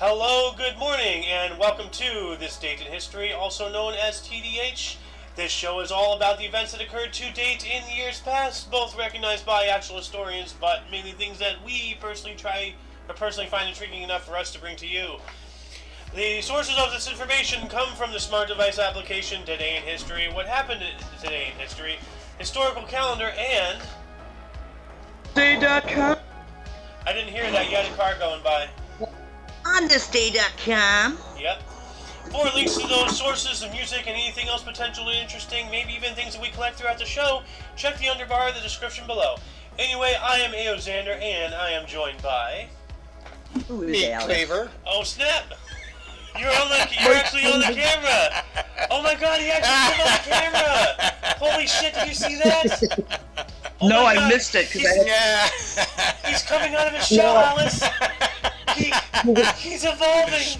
Hello, good morning, and welcome to This Date in History, also known as TDH. This show is all about the events that occurred to date in years past, both recognized by actual historians, but mainly things that we personally find intriguing enough for us to bring to you. The sources of this information come from the Smart Device application Today in History, What Happened Today in History, Historical Calendar, and... Day.com. I didn't hear that, you had a car going by. On thisday.com. Yep. For links to those sources of music and anything else potentially interesting, maybe even things that we collect throughout the show, check the underbar of the description below. Anyway, I am A.O. Xander, and I am joined by... Who is Alex? Claver. Oh, snap! You're actually on the camera! Oh my god, he actually came on the camera! Holy shit, did you see that? Oh no, I missed it. He's coming out of his shell, Alice! He's evolving!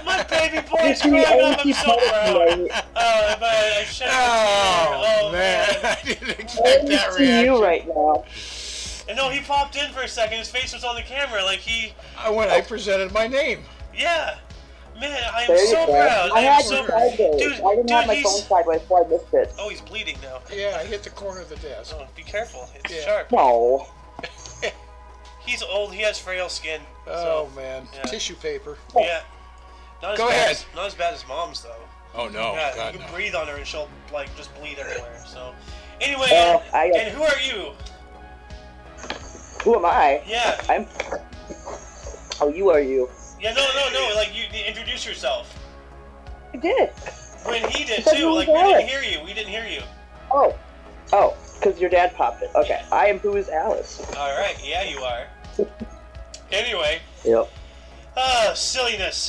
My baby boy's growing up, I'm so proud! Oh, man, I shut Oh, man. I didn't expect that reaction. You right now. And no, he popped in for a second, his face was on the camera, like he... I presented my name. Yeah! Man, I am so proud! I had so you sideways. Dude, I didn't have my phone sideways, so I missed it. Oh, he's bleeding now. Yeah, I hit the corner of the desk. Oh, be careful, it's Yeah. sharp. No. He's old, he has frail skin. Oh, so, man. yeah. Tissue paper. Yeah. Not Go ahead. Not as bad as mom's, though. Oh, no. Yeah, God, you can no. breathe on her and she'll, like, just bleed everywhere, so... Anyway, and who are you? Who am I? Yeah. Oh, you are you. Yeah, no, like, you introduce yourself. I did. When he did, You said too, you like, were we didn't Alice. hear you, we didn't hear you. Oh, because your dad popped it. Okay, I am Who is Alice. Alright, yeah, you are. Anyway, Yep. silliness.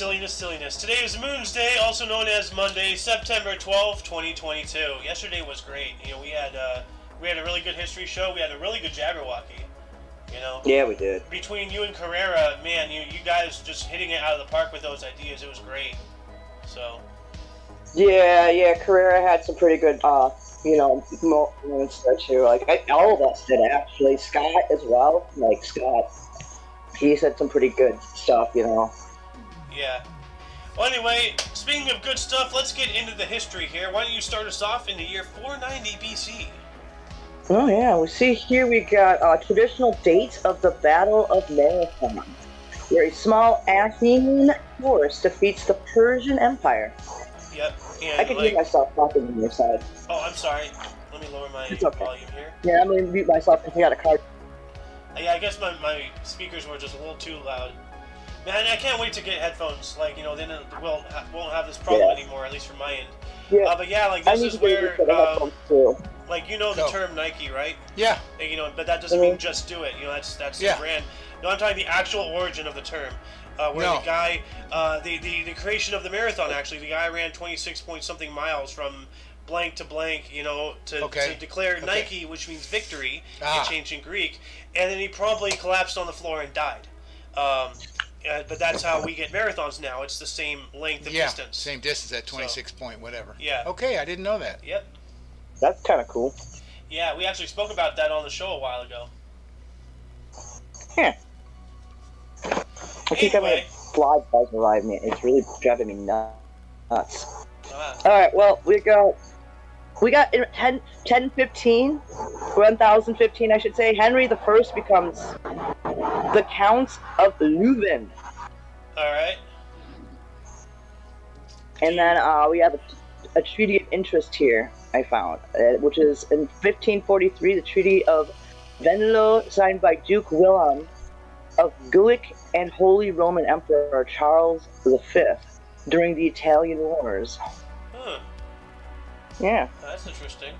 Today is Moon's Day, also known as Monday, September 12th, 2022. Yesterday was great. You know, we had a really good history show. We had a really good Jabberwocky. You know. Yeah, we did. Between you and Carrera, man, you guys just hitting it out of the park with those ideas. It was great. So. Yeah. Carrera had some pretty good, moments there too. Like all of us did actually. Scott as well. Like Scott, he said some pretty good stuff. You know. Yeah. Well, anyway, speaking of good stuff, let's get into the history here. Why don't you start us off in the year 490 BC? Oh yeah, we see here we got a traditional date of the Battle of Marathon, where a small Athenian force defeats the Persian Empire. Yep. And I can hear myself talking on your side. Oh, I'm sorry. Let me lower my It's okay. volume here. Yeah, I'm gonna mute myself because I got a card. Yeah, I guess my speakers were just a little too loud. Man, I can't wait to get headphones. Like, you know, then we'll won't have this problem anymore, at least from my end. Yeah. But yeah, like I this need is to get where, used to the headphones too. like, you know the No. term Nike, right? Yeah. Like, you know, but that doesn't mean just do it. You know, that's the brand. No, I'm talking the actual origin of the term. Where the guy, the creation of the marathon, actually, the guy ran 26 point something miles from blank to blank, you know, to declare Nike, which means victory in ancient Greek, and then he promptly collapsed on the floor and died. But that's how we get marathons now. It's the same length of distance. Same distance at 26 point whatever. Yeah. Okay, I didn't know that. Yep. That's kind of cool. Yeah, we actually spoke about that on the show a while ago. Yeah. I think I'm gonna fly guys arrive me. It's really driving me nuts. Alright, well, we got in 1015, I should say, Henry the First becomes the Count of Leuven. Alright. And then we have a treaty of interest here, I found, which is in 1543, the Treaty of Venlo, signed by Duke Willem of Gulick and Holy Roman Emperor Charles V during the Italian Wars. Huh. Yeah. That's interesting.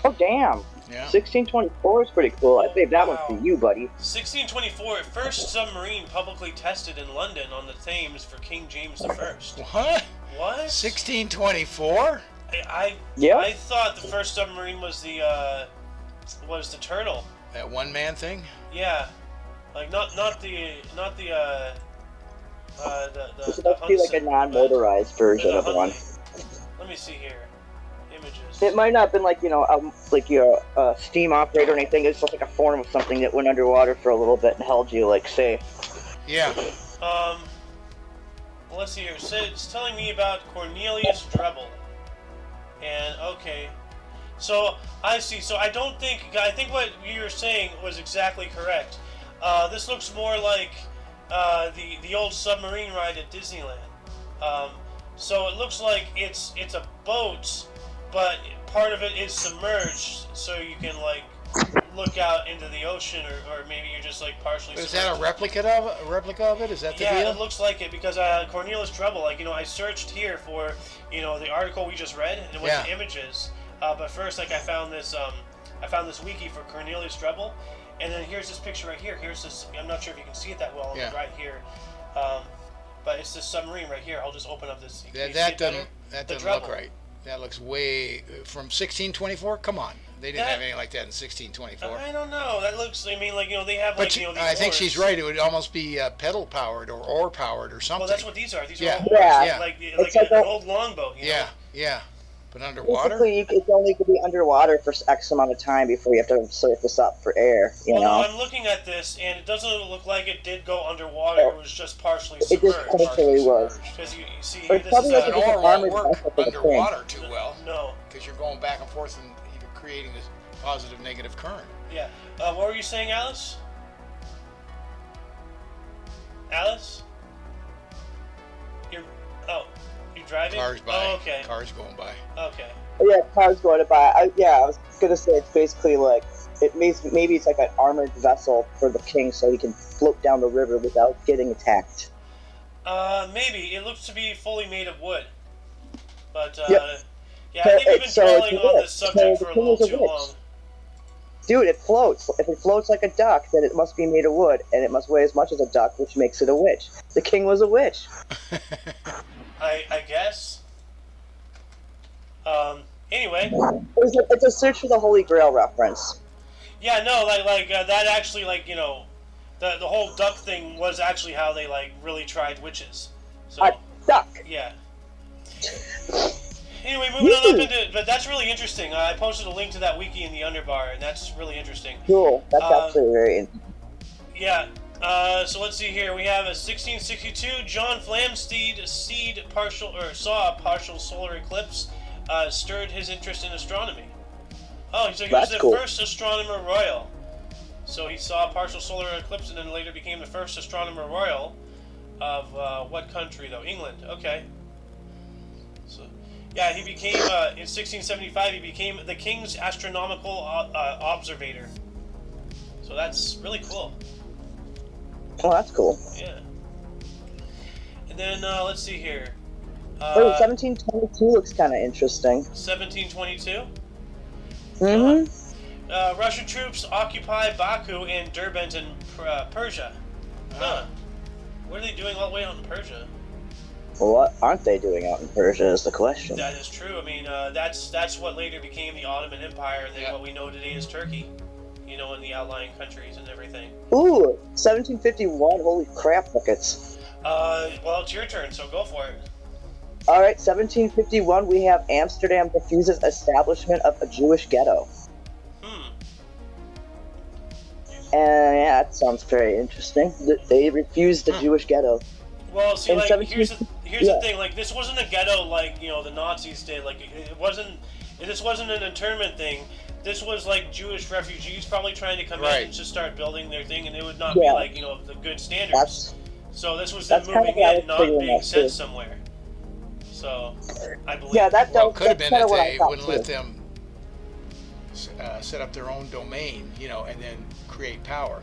Oh, damn. Yeah. 1624 is pretty cool. I saved that one for you, buddy. 1624, first submarine publicly tested in London on the Thames for King James I. What? What? 1624? I thought the first submarine was the Turtle. That one man thing? Yeah, like not the This must be like a non-motorized version of one. Let me see here. Images. It might not have been like, like your steam operator or anything. It's just like a form of something that went underwater for a little bit and held you, like, safe. Yeah. Well, let's see here. So it's telling me about Cornelius Drebel. And, okay. So, I see. So, I think what you were saying was exactly correct. This looks more like the old submarine ride at Disneyland. So, it looks like it's a boat, but part of it is submerged, so you can, like, look out into the ocean, or maybe you're just, like, partially Is submerged. that a replica of it? Is that the Yeah, deal? it looks like it, because Cornelius Drebel, like, I searched here for, the article we just read, and it went to images. But first, like, I found this wiki for Cornelius Drebel, and then here's this picture right here. Here's this. I'm not sure if you can see it that well right here, but it's this submarine right here. I'll just open up this. That doesn't look right. That looks way from 1624. Come on, they didn't have anything like that in 1624. I don't know. That looks. I mean, like they have like these I think oars. she's right. It would almost be pedal powered or oar powered or something. Well, that's what these are. These are all oars. Yeah. Like It's an like old longboat. Yeah. But underwater? Basically, it's only to be underwater for X amount of time before you have to surface up for air, you Well, know? no, I'm looking at this, and it doesn't look like it did go underwater. It was just partially It submerged. just partially was. Because you see, But this is probably like An a different oar won't armored work vessel for the underwater too well no. because you're going back and forth and you're creating this positive negative current. Yeah. What were you saying, Alice? Alice? You're driving? Cars by. Oh, okay. Cars going by. Okay. Yeah, cars going by. I was gonna say it's basically like maybe it's like an armored vessel for the king, so he can float down the river without getting attacked. Maybe. It looks to be fully made of wood. But, Yep. yeah, I think we've been So dwelling it's on wood. this subject So for a the king little is a too witch. long. Dude, it floats. If it floats like a duck, then it must be made of wood, and it must weigh as much as a duck, which makes it a witch. The king was a witch. I guess. Anyway. It's a search for the Holy Grail reference. Yeah, no, that actually, the whole duck thing was actually how they, really tried witches. So, A duck. yeah. Anyway, moving on up into, but that's really interesting. I posted a link to that wiki in the underbar, and that's really interesting. Cool. That's actually very interesting. Yeah. So let's see here. We have a 1662. John Flamsteed saw a partial solar eclipse, stirred his interest in astronomy. Oh, so he was the first astronomer royal. So he saw a partial solar eclipse, and then later became the first astronomer royal of what country though? England. Okay. So, yeah, he became in 1675. He became the king's astronomical observator. So that's really cool. Oh, that's cool. Yeah. And then let's see here. 1722 looks kind of interesting. 1722. Mm-hmm. Russian troops occupy Baku and Derbent in Persia. Huh. What are they doing all the way out in Persia? Well, what aren't they doing out in Persia is the question. That is true. I mean, that's what later became the Ottoman Empire, and then what we know today is Turkey. In the outlying countries and everything. Ooh, 1751. Holy crap, buckets. Well, it's your turn, so go for it. All right, 1751. We have Amsterdam refuses establishment of a Jewish ghetto. And yeah, that sounds very interesting. They refused the Jewish ghetto. Well, see, here's the thing. This wasn't a ghetto like the Nazis did. This wasn't an internment thing. This was Jewish refugees probably trying to come in and just start building their thing, and it would not be the good standards. So this was them moving in, not being sent somewhere. So I believe. Yeah, that could have been that they wouldn't let them set up their own domain, and then create power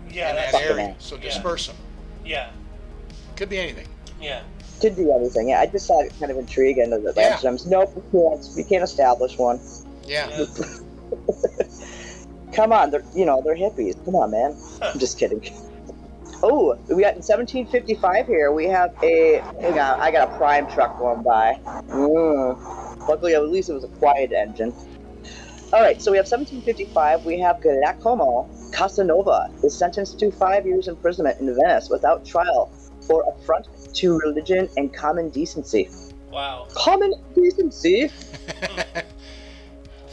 in that area. So disperse them. Yeah. Could be anything. Yeah. Could be everything. Yeah, I just saw it kind of intriguing. Amsterdam's nope, we can't establish one. Yeah. Come on, they're hippies. Come on, man. I'm just kidding. Oh, we got in 1755 here. We have I got a prime truck going by. Luckily, at least it was a quiet engine. All right, so we have 1755. We have Giacomo Casanova is sentenced to 5 years imprisonment in Venice without trial for affront to religion and common decency. Wow. Common decency.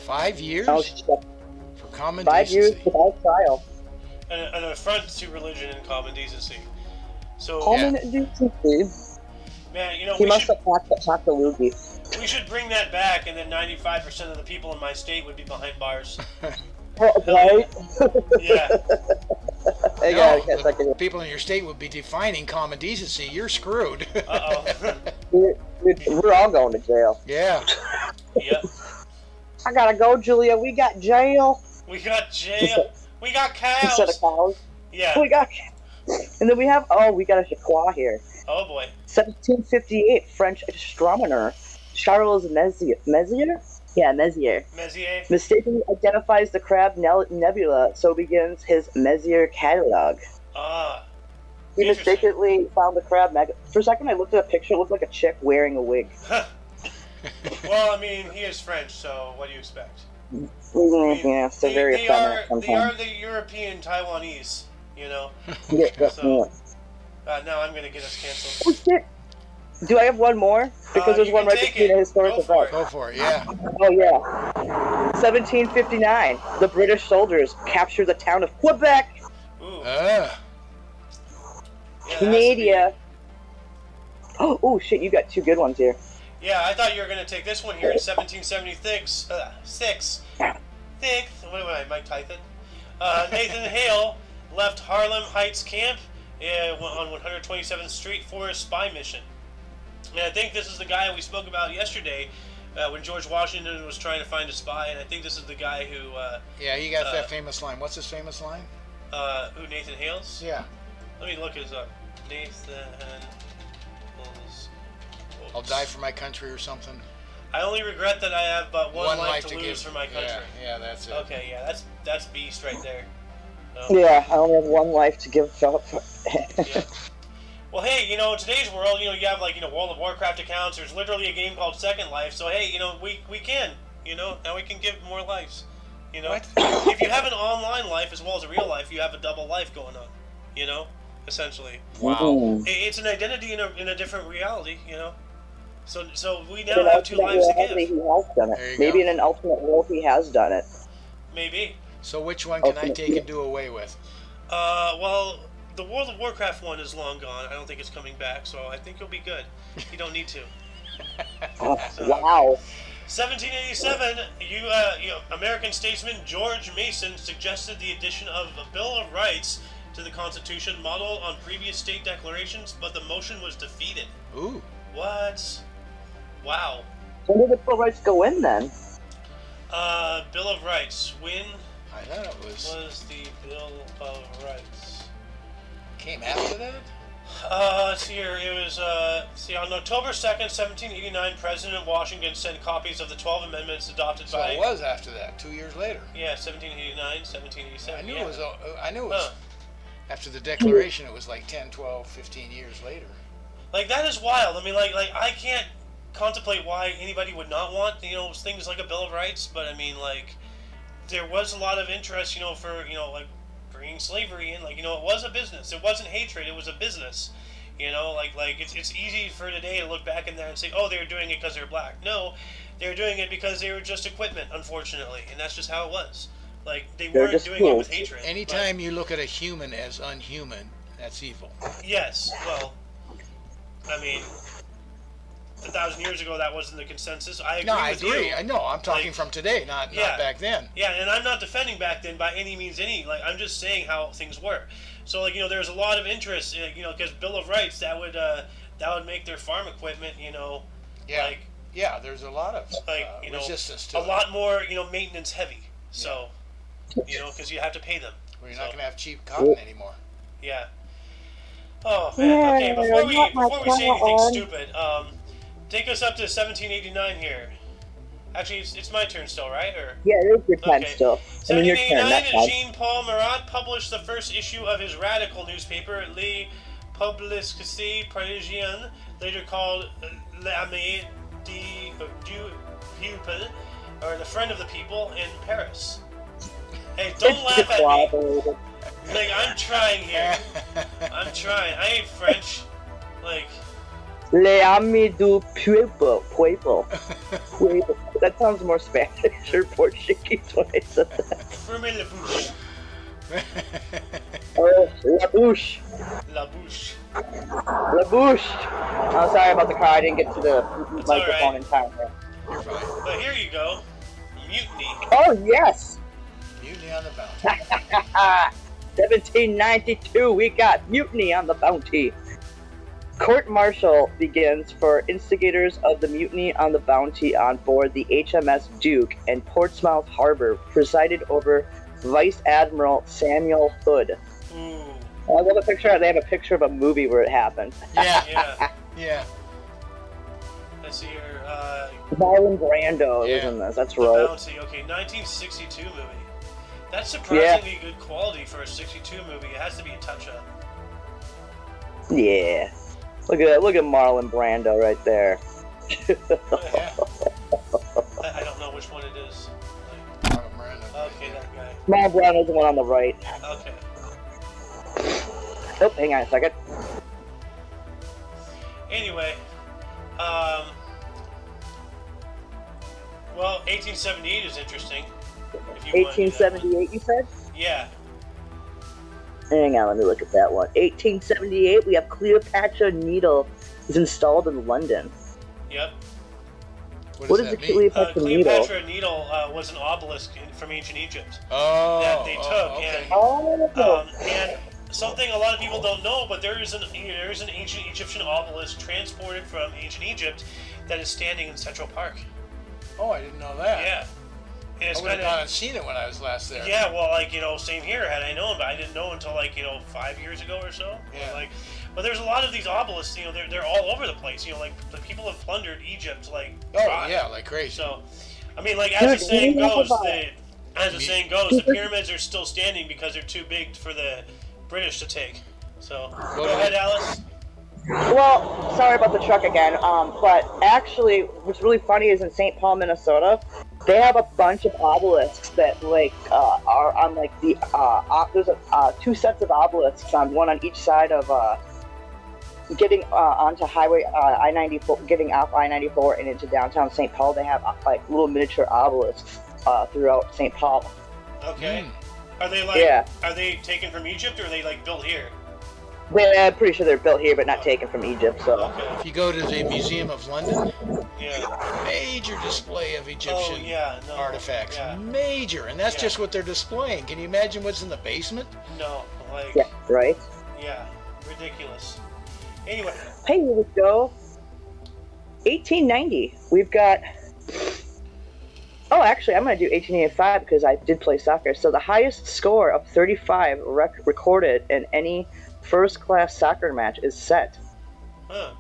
5 years? Oh, for common 5 decency. years without trial. An affront to religion and common decency. So man, he must have packed the loogie. We should bring that back, and then 95% of the people in my state would be behind bars. Right? Yeah. The people in your state would be defining common decency. You're screwed. Uh-oh. We're all going to jail. Yeah. Yep. I gotta go, Julia. We got jail. We got jail. We got cows. Instead of cows. Yeah. We got. And then we got a Jacquard here. Oh boy. 1758, French astronomer Charles Messier. Yeah, Messier. Messier. Mistakenly identifies the Crab Nebula, so begins his Messier catalog. Ah. He mistakenly found the Crab For a second, I looked at a picture. It looked like a chick wearing a wig. Well, I mean, he is French, so what do you expect? Yeah, so very effeminate sometimes. They are the European Taiwanese, you know? Yeah, so, now I'm going to get us canceled. Oh, shit. Do I have one more? Because there's one right between a historical fact. Go for it, yeah. Oh, yeah. 1759. The British soldiers capture the town of Quebec. Ooh. Canada. Oh, shit, you got two good ones here. Yeah, I thought you were going to take this one here in 1776. Mike Tyson. Nathan Hale left Harlem Heights Camp on 127th Street for a spy mission. And I think this is the guy we spoke about yesterday when George Washington was trying to find a spy, and I think this is the guy who... yeah, he got that famous line. What's his famous line? Who, Nathan Hale's? Yeah. Let me look his up. Nathan Hale's... I'll die for my country or something. I only regret that I have but one life to lose for my country. Yeah, that's it. Okay, yeah, that's beast right there. Yeah, I only have one life to give up. Yeah. Well, hey, in today's world, you have World of Warcraft accounts. There's literally a game called Second Life. So hey, we can, now we can give more lives. What? If you have an online life as well as a real life, you have a double life going on. Essentially. Wow. It's an identity in a different reality. So we now have two lives to give. He has done it. Maybe in an alternate world he has done it. Maybe. So which one can I take and do away with? Well, the World of Warcraft one is long gone. I don't think it's coming back, so I think you'll be good. You don't need to. Wow. 1787, American statesman George Mason suggested the addition of a Bill of Rights to the Constitution modeled on previous state declarations, but the motion was defeated. Ooh. What? Wow. When did the Bill of Rights go in then? Bill of Rights. When I thought it was the Bill of Rights? Came after that? Let's see here. It was, on October 2nd, 1789, President Washington sent copies of the 12 amendments adopted by... So it was after that, 2 years later. Yeah, 1789, 1787. I knew it was after the Declaration. It was like 10, 12, 15 years later. Like, that is wild. I mean, like I can't contemplate why anybody would not want, things like a Bill of Rights, but I mean, like, there was a lot of interest, for, bringing slavery in, it was a business. It wasn't hatred, it was a business. It's easy for today to look back in there and say, oh, they were doing it because they were black. No, they were doing it because they were just equipment, unfortunately, and that's just how it was. They weren't doing it with hatred. Anytime you look at a human as unhuman, that's evil. Yes, well, I mean, 1,000 years ago, that wasn't the consensus. I agree with you. I know. I'm talking from today, not back then. Yeah, and I'm not defending back then by any means. I'm just saying how things were. So, there's a lot of interest, because Bill of Rights, that would make their farm equipment, Yeah, there's a lot of resistance to a lot more, maintenance heavy. So, because you have to pay them. Well, you're not going to have cheap cotton anymore. Yeah. Oh man. Okay. Before we say anything stupid, take us up to 1789 here. Actually, it's my turn still, right? Yeah, it is your turn still. 1789, Jean-Paul Marat published the first issue of his radical newspaper, Le Obelisk Parisien, later called L'Ami du Peuple, or the Friend of the People, in Paris. Hey, don't laugh at me. I'm trying here. I'm trying. I ain't French. L'Ami du Pueblo. That sounds more Spanish or Portuguese when I said that. Ferme la bouche. La Bouche. La Bouche. La Bouche. I'm sorry about the car. I didn't get to the It's microphone alright. in time. You're fine. But here you go. Mutiny. Oh, yes. Mutiny on the Bounty. 1792, we got Mutiny on the Bounty. Court-martial begins for instigators of the mutiny on the Bounty on board the HMS Duke in Portsmouth Harbor, presided over Vice Admiral Samuel Hood. Ooh. I love a picture. They have a picture of a movie where it happened. Yeah, Yeah. yeah. Let's see here. Marlon Brando was Yeah. in this. That's The right. Bounty. Okay, 1962 movie. That's surprisingly good quality for a 62 movie. It has to be a touch-up. Yeah. Look at Marlon Brando right there. Yeah. I don't know which one it is. Marlon Brando. Okay, that guy. Marlon Brando's the one on the right. Okay. Oh, hang on a second. Anyway, well, 1878 is interesting. If you want to do that one. 1878, you said? Yeah. Hang on, let me look at that one. 1878, we have Cleopatra Needle is installed in London. Yep. What does is that the mean? Cleopatra Needle? Cleopatra Needle was an obelisk from ancient Egypt Oh. that they took, Okay. and something a lot of people don't know, but there is an ancient Egyptian obelisk transported from ancient Egypt that is standing in Central Park. Oh, I didn't know that. Yeah. And it's I would have kind gone of and seen it when I was last there. yeah, well, same here. Had I known, but I didn't know until 5 years ago or so. Yeah. But there's a lot of these obelisks. They're all over the place. The people have plundered Egypt Oh, dry. yeah, like crazy. So, as the saying goes, the pyramids are still standing because they're too big for the British to take. So, go ahead, Alice. Well, sorry about the truck again, but actually, what's really funny is in St. Paul, Minnesota, they have a bunch of obelisks that, are on, there's two sets of obelisks on one on each side of, getting onto highway I-94, getting off I-94 and into downtown St. Paul. They have, little miniature obelisks throughout St. Paul. Okay. Are they Are they taken from Egypt or are they built here? I'm pretty sure they're built here, but not taken from Egypt. So. Okay. If you go to the Museum of London, Yeah. major display of Egyptian artifacts. Yeah. Major, and that's just what they're displaying. Can you imagine what's in the basement? No. Yeah. Right. Yeah. Ridiculous. Anyway. Hey, here we go. 1890. We've got. Oh, actually, I'm going to do 1885 because I did play soccer. So the highest score of 35 recorded in any first-class soccer match is set. Huh.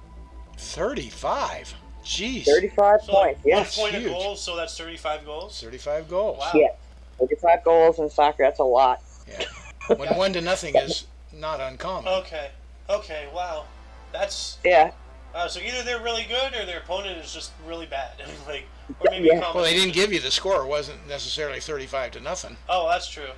35? Jeez. 35 So points, yeah. 1 point a Huge. goal, so that's 35 goals? 35 goals. Wow. Yeah. 35 goals in soccer, that's a lot. Yeah. When 1-0 is not uncommon. Okay, wow. That's... Yeah. So either they're really good or their opponent is just really bad. Or maybe a Yeah. Well, they didn't combination. give you the score. It wasn't necessarily 35-0. Oh, that's true.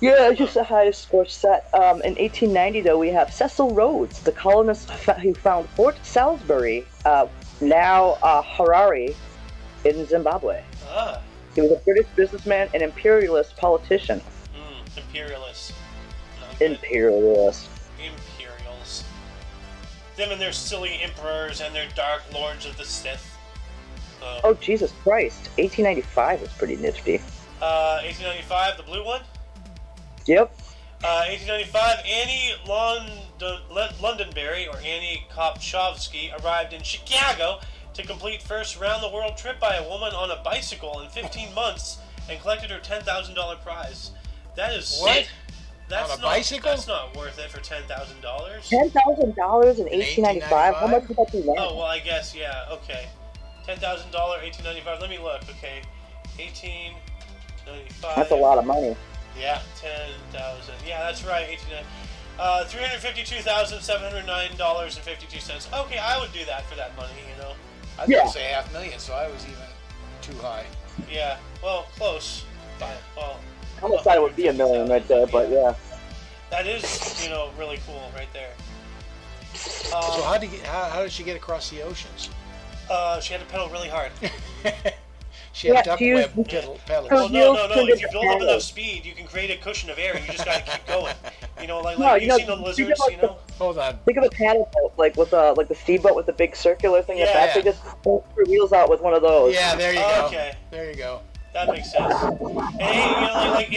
Yeah, it's just the highest score set. In 1890, though, we have Cecil Rhodes, the colonist who found Fort Salisbury, now Harare, in Zimbabwe. Ah. He was a British businessman and imperialist politician. Imperialists. Not good. Imperialist. Imperials. Them and their silly emperors and their dark lords of the Sith. Oh, Jesus Christ. 1895 was pretty nifty. 1895, the blue one? Yep. 1895, Annie Londonderry, or Annie Kopchovsky, arrived in Chicago to complete first round-the-world trip by a woman on a bicycle in 15 months and collected her $10,000 prize. That is... What? That's On a not, bicycle? That's not worth it for $10,000. $10,000 in 1895? How much would that be now? Oh, well, I guess, yeah, okay. $10,000, 1895. Let me look, okay. 1895. That's a lot of money. Yeah, 10,000. Yeah, that's right. $352,709.52. Okay, I would do that for that money. I was going to say $500,000, so I was even too high. Yeah. Well, close. Yeah. Well, I almost thought it would be $1 million right there, but yeah. that is, really cool right there. So how did she get across the oceans? She had to pedal really hard. She had duck she used- web pedals. Well, Wheels no. turned If you into build up enough paddles. speed, you can create a cushion of air. You just gotta keep going. You know, like No, you've you know, seen the think lizards. about You know. Hold on. Think of a paddle boat, like with the steamboat with the big circular thing at the back. Yeah. They just pull your wheels out with one of those. Yeah, there you Oh, go. okay. There you go. That makes sense. And hey, you know, like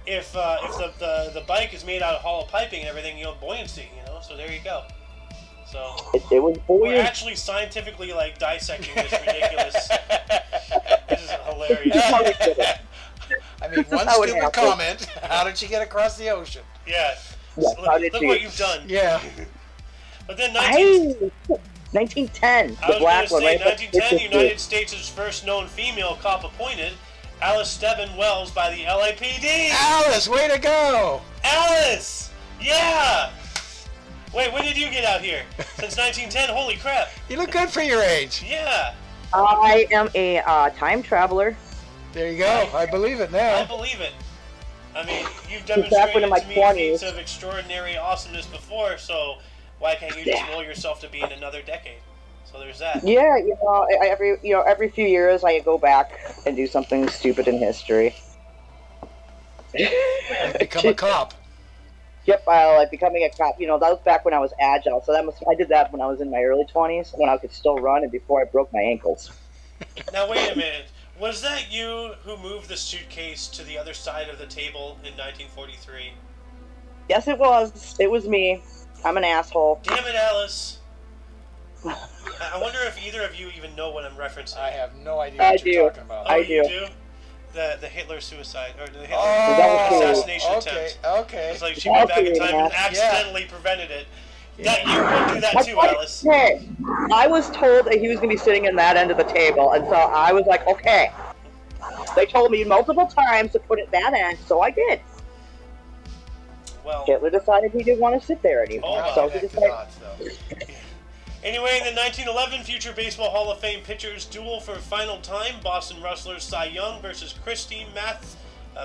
if the bike is made out of hollow piping and everything, you know, buoyancy. You know, so there you go. So It was we're buoyant. actually scientifically like dissecting this ridiculous. This is hilarious. How they did it. I mean, one how it stupid happened. comment. How did she get across the ocean? Yeah. Yeah, how Look, did look you- what you've done. Yeah. But then Hey, 1910. I The was black going one, to say, right? 1910, the United States' first known female cop appointed, Alice Stebbin Wells by the LAPD. Alice, way to go! Alice! Yeah! Wait, when did you get out here? Since 1910? Holy crap. You look good for your age. Yeah, I am a time traveler. There you go. I believe it I now. believe it. I mean, you've back when demonstrated in my to me 20s. feats of extraordinary awesomeness before, so why can't you just will yourself to be in another decade? So there's that. Yeah, every few years I go back and do something stupid in history. Become a cop. Yep, like becoming a cop. You know, that was back when I was agile. So I did that when I was in my early 20s, when I could still run, and before I broke my ankles. Now wait a minute. Was that you who moved the suitcase to the other side of the table in 1943? Yes, it was. It was me. I'm an asshole. Damn it, Alice. I wonder if either of you even know what I'm referencing. I have no idea I what you're do. talking about. Oh, I you do. do? The Hitler suicide, or the Hitler Oh, assassination okay, attempt. okay. It's like she went back in Okay, time and yeah. accidentally prevented it. That you would do that too, Alice. Okay. I was told that he was going to be sitting in that end of the table, and so I was like, okay. They told me multiple times to put it that end, so I did. Well, Hitler decided he didn't want to sit there anymore, Oh, so he Connect the decided. dots, though. anyway, in the 1911 Future Baseball Hall of Fame pitchers duel for final time, Boston Rustlers Cy Young versus Christy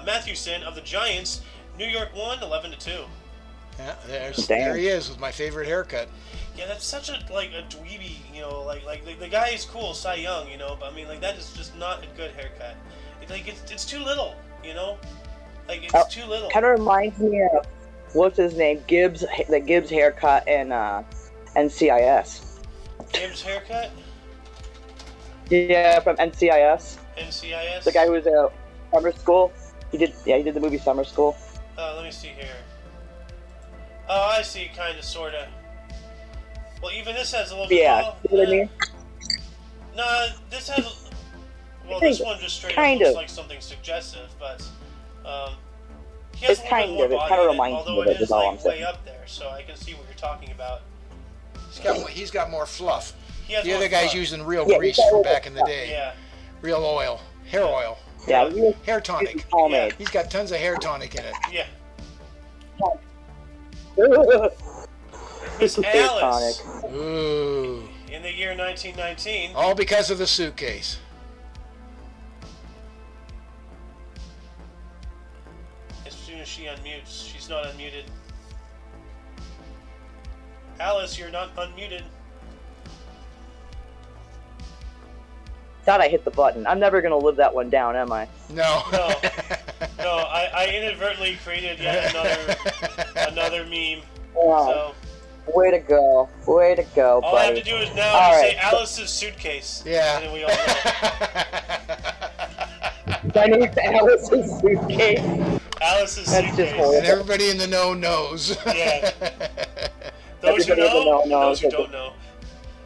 Mathewson of the Giants. New York won 11-2. Yeah, there Damn. he is with my favorite haircut. Yeah, that's such a dweeby, you know, like the guy is cool, Cy Young, you know, but I mean, like, that is just not a good haircut. It's too little, you know, like it's too little. Kind of reminds me of what's his name, Gibbs, the Gibbs haircut in NCIS. Gibbs haircut, Yeah, from NCIS. NCIS. The guy who was at summer school. He did the movie Summer School. Let me see here. Oh, I see, kind of, sort of. Well, even this has a little bit. Yeah, you know what I mean? No, this has. Well, this one just straight up Kind looks of. like something suggestive, but he has It's a little kind bit more of, it body kinda in it, reminds although me of it it, is is all I'm like way saying. up there, so I can see what you're talking about. He's got more fluff. He has The more other guy's fluff. using real Yeah, grease he's got from a little back in the day. Yeah. Real oil. Hair oil. Yeah, he was Hair tonic. pomade. He's got tons of hair tonic in it. Yeah. Yeah. Miss Hair Alice, tonic. Ooh. in the year 1919. All because of the suitcase. As soon as she unmutes, she's not unmuted. Alice, you're not unmuted. Thought I hit the button. I'm never gonna live that one down, am I? No. No. No, I inadvertently created yet another meme. Oh, So way to go. Way to go, all I have buddy. to do is now All just right. say Alice's suitcase. Yeah. And then we all know. My name's Alice's suitcase. Alice's That's just suitcase. horrible. And everybody in the know knows. Yeah. Those who Everybody in the know, know knows. those who don't know.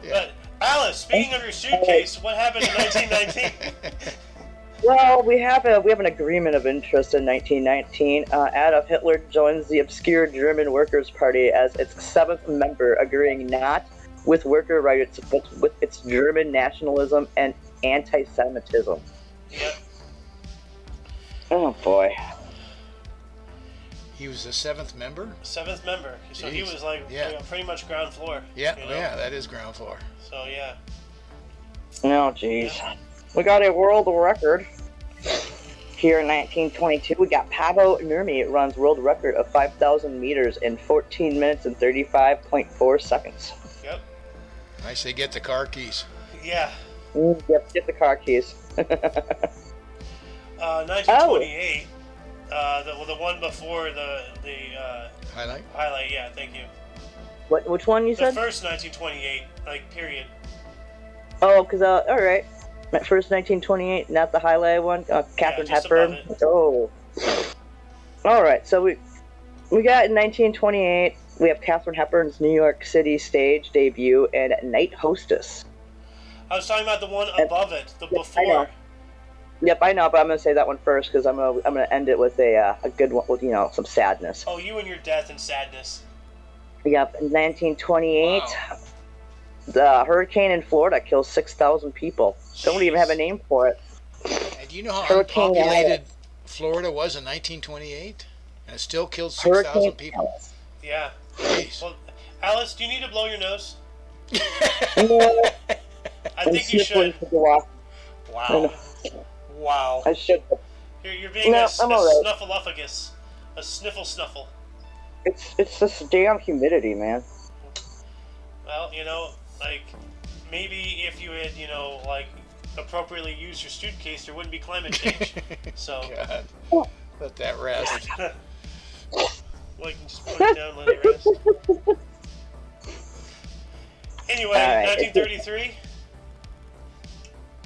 Yeah. But Alice, speaking of your suitcase, what happened in 1919? Well, we have an agreement of interest in 1919. Adolf Hitler joins the obscure German Workers' Party as its seventh member, agreeing not with worker rights, but with its German nationalism and anti-Semitism. Yep. Oh boy. He was the seventh member? Seventh member. So he Jeez. was like Yeah. pretty much ground floor. Yeah, you know? yeah, that is ground floor. So yeah. Oh jeez. We got a world record. Here in 1922, we got Paavo Nurmi runs world record of 5,000 meters in 14 minutes and 35.4 seconds. Yep. I say get the car keys. Yeah. Yep, get the car keys. 1928. The one before the Highlight. highlight. Yeah, thank you. Which one you The said? first 1928, like period. Oh, because all right. That first 1928, not the highlight one. Catherine just Hepburn. above it. Oh. All right. So we got in 1928. We have Catherine Hepburn's New York City stage debut and Night Hostess. I was talking about the one above it, the I know. before. Yep, I know, but I'm gonna say that one first because I'm gonna end it with a good one with some sadness. Oh, you and your death and sadness. Yep, in 1928, Wow. the hurricane in Florida kills 6,000 people. Don't even have a name for it. And do you know how Hurricane unpopulated Florida was in 1928? And it still killed 6,000 people. Yeah. Jeez. Well, Alice, do you need to blow your nose? Yeah, I think you should. Wow. Wow. I should. You're being No, a I'm all right. snuffleupagus. A sniffle. It's this damn humidity, man. Well, like, maybe if you had, like, appropriately used your suitcase, there wouldn't be climate change. So, God. Let that rest. well, you can just put it down and let it rest. Anyway, All right. 1933.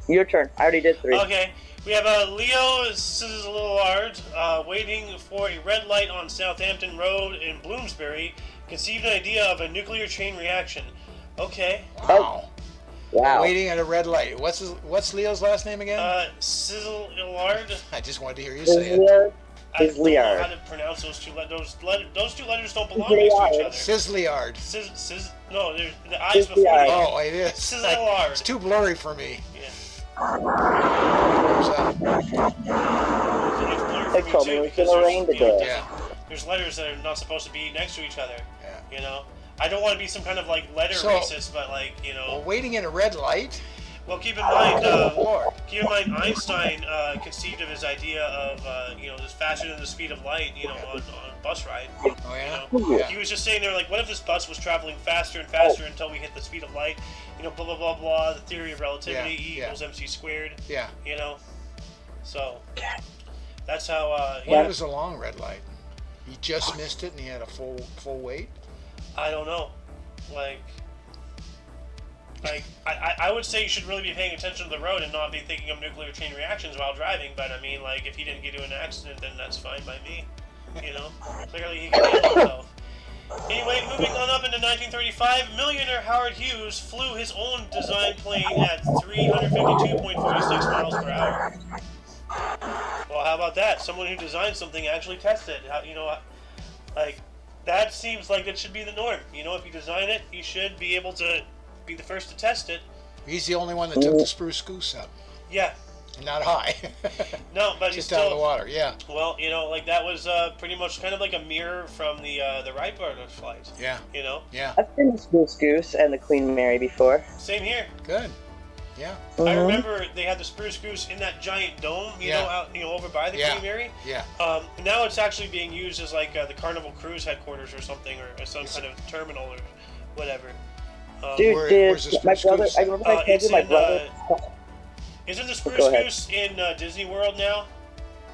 Your turn. I already did 3. Okay, we have Leo Szilard waiting for a red light on Southampton Road in Bloomsbury, conceived an idea of a nuclear chain reaction. Okay. Wow. Wow. Waiting at a red light. What's Leo's last name again? Szilard. I just wanted to hear you say it. I don't know how to pronounce those two letters. Those two letters don't belong next to each other. Sizzliard. No, there's the eyes before the Oh, it is. Szilard. It's too blurry for me. Yeah. They told me it was gonna rain today. Yeah. There's letters that are not supposed to be next to each other. Yeah. I don't want to be some kind of like letter racist, but like Well, waiting in a red light. Well, keep in mind, Lord. Einstein conceived of his idea of just faster than the speed of light, on bus ride. Oh yeah. Yeah. He was just saying there, like, what if this bus was traveling faster and faster until we hit the speed of light? Blah blah blah blah. The theory of relativity, E equals mc squared. Yeah. So that's how. What was a long red light? He just missed it, and he had a full weight. I don't know, like I would say you should really be paying attention to the road and not be thinking of nuclear chain reactions while driving. But I mean, like, if he didn't get into an accident, then that's fine by me. Clearly he can handle himself. Anyway, moving on up into 1935, millionaire Howard Hughes flew his own design plane at 352.46 miles per hour. Well, how about that? Someone who designed something actually tested. Like, that seems like it should be the norm. If you design it, you should be able to be the first to test it. He's the only one that took the Spruce Goose up. Yeah. Not high. No, but just he's out of the water. Yeah. Well, like that was pretty much kind of like a mirror from the Wright brothers flight. Yeah. Yeah. I've seen the Spruce Goose and the Queen Mary before. Same here. Good. Yeah. I remember they had the Spruce Goose in that giant dome, out over by the Queen Mary. Yeah. Now it's actually being used as like the Carnival Cruise headquarters or something, or some kind of terminal or whatever. Where's the my Spruce brother? Goose? I remember I told you my brother. Isn't the Spruce Go ahead. Goose in Disney World now, or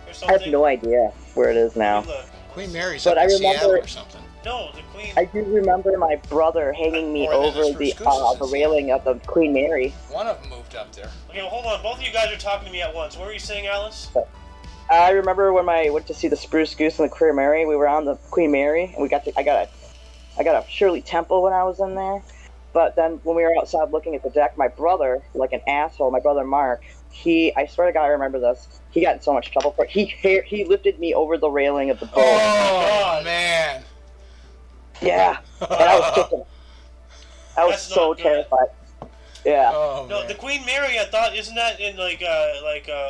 I something? have no idea where it is now. Look. Queen Mary's But up I in remember- Seattle or something. No, the Queen. I do remember my brother hanging me Or the over Spruce Goose is the in railing of the Queen Mary. One of them moved up there. Okay, well, hold on. Both of you guys are talking to me at once. What were you saying, Alice? I remember when I went to see the Spruce Goose and the Queen Mary. We were on the Queen Mary, and I got a Shirley Temple when I was in there. But then when we were outside looking at the deck, my brother, like an asshole, my brother Mark, I swear to God, I remember this. He got in so much trouble for it. He lifted me over the railing of the boat. Oh man. Yeah, and I was kicking. I was That's so not good. terrified. Yeah. Oh No, man. the Queen Mary, I thought, isn't that in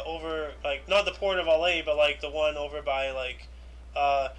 over not the port of LA, but like the one over by It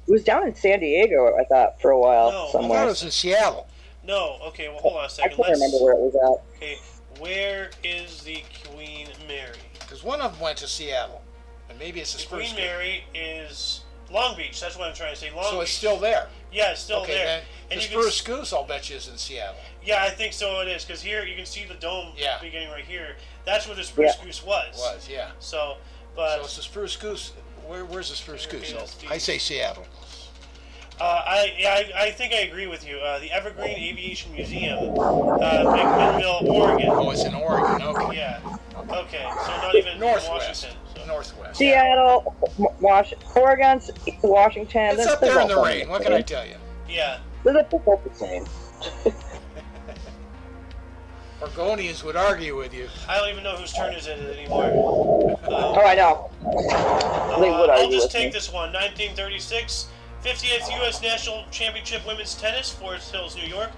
was down in San Diego, I thought, for a while No, I somewhere. thought it was in Seattle. no. Okay, well, hold on a I second. can't remember where it was at. Okay, where is the Queen Mary? Because one of them went to Seattle. And maybe it's a The Spruce Queen Goose. Mary is Long Beach. That's what I'm trying to say. Long Beach. So it's still there. Yeah, it's still there. Then And the you can Spruce Goose, I'll bet you, is in Seattle. Yeah, I think so. It is because here you can see the dome Yeah. beginning right here. That's where the Spruce Goose was. Yeah. So, but So it's the Spruce Goose. Where's the Spruce Goose? Okay, Oh, I say Seattle. I think I agree with you. The Evergreen Aviation Museum, McMinnville, Oregon. Oh, it's in Oregon. Okay. Yeah. Okay. So not even Northwest. Washington. So. Northwest. Seattle, Oregon, Washington. It's up there in the rain. What can I tell you? Yeah. They're both the same. Oregonians would argue with you. I don't even know whose turn is it anymore. Oh, I know. They would I'll argue just with take me. this one. 1936, 50th U.S. National Championship Women's Tennis, Forest Hills, New York.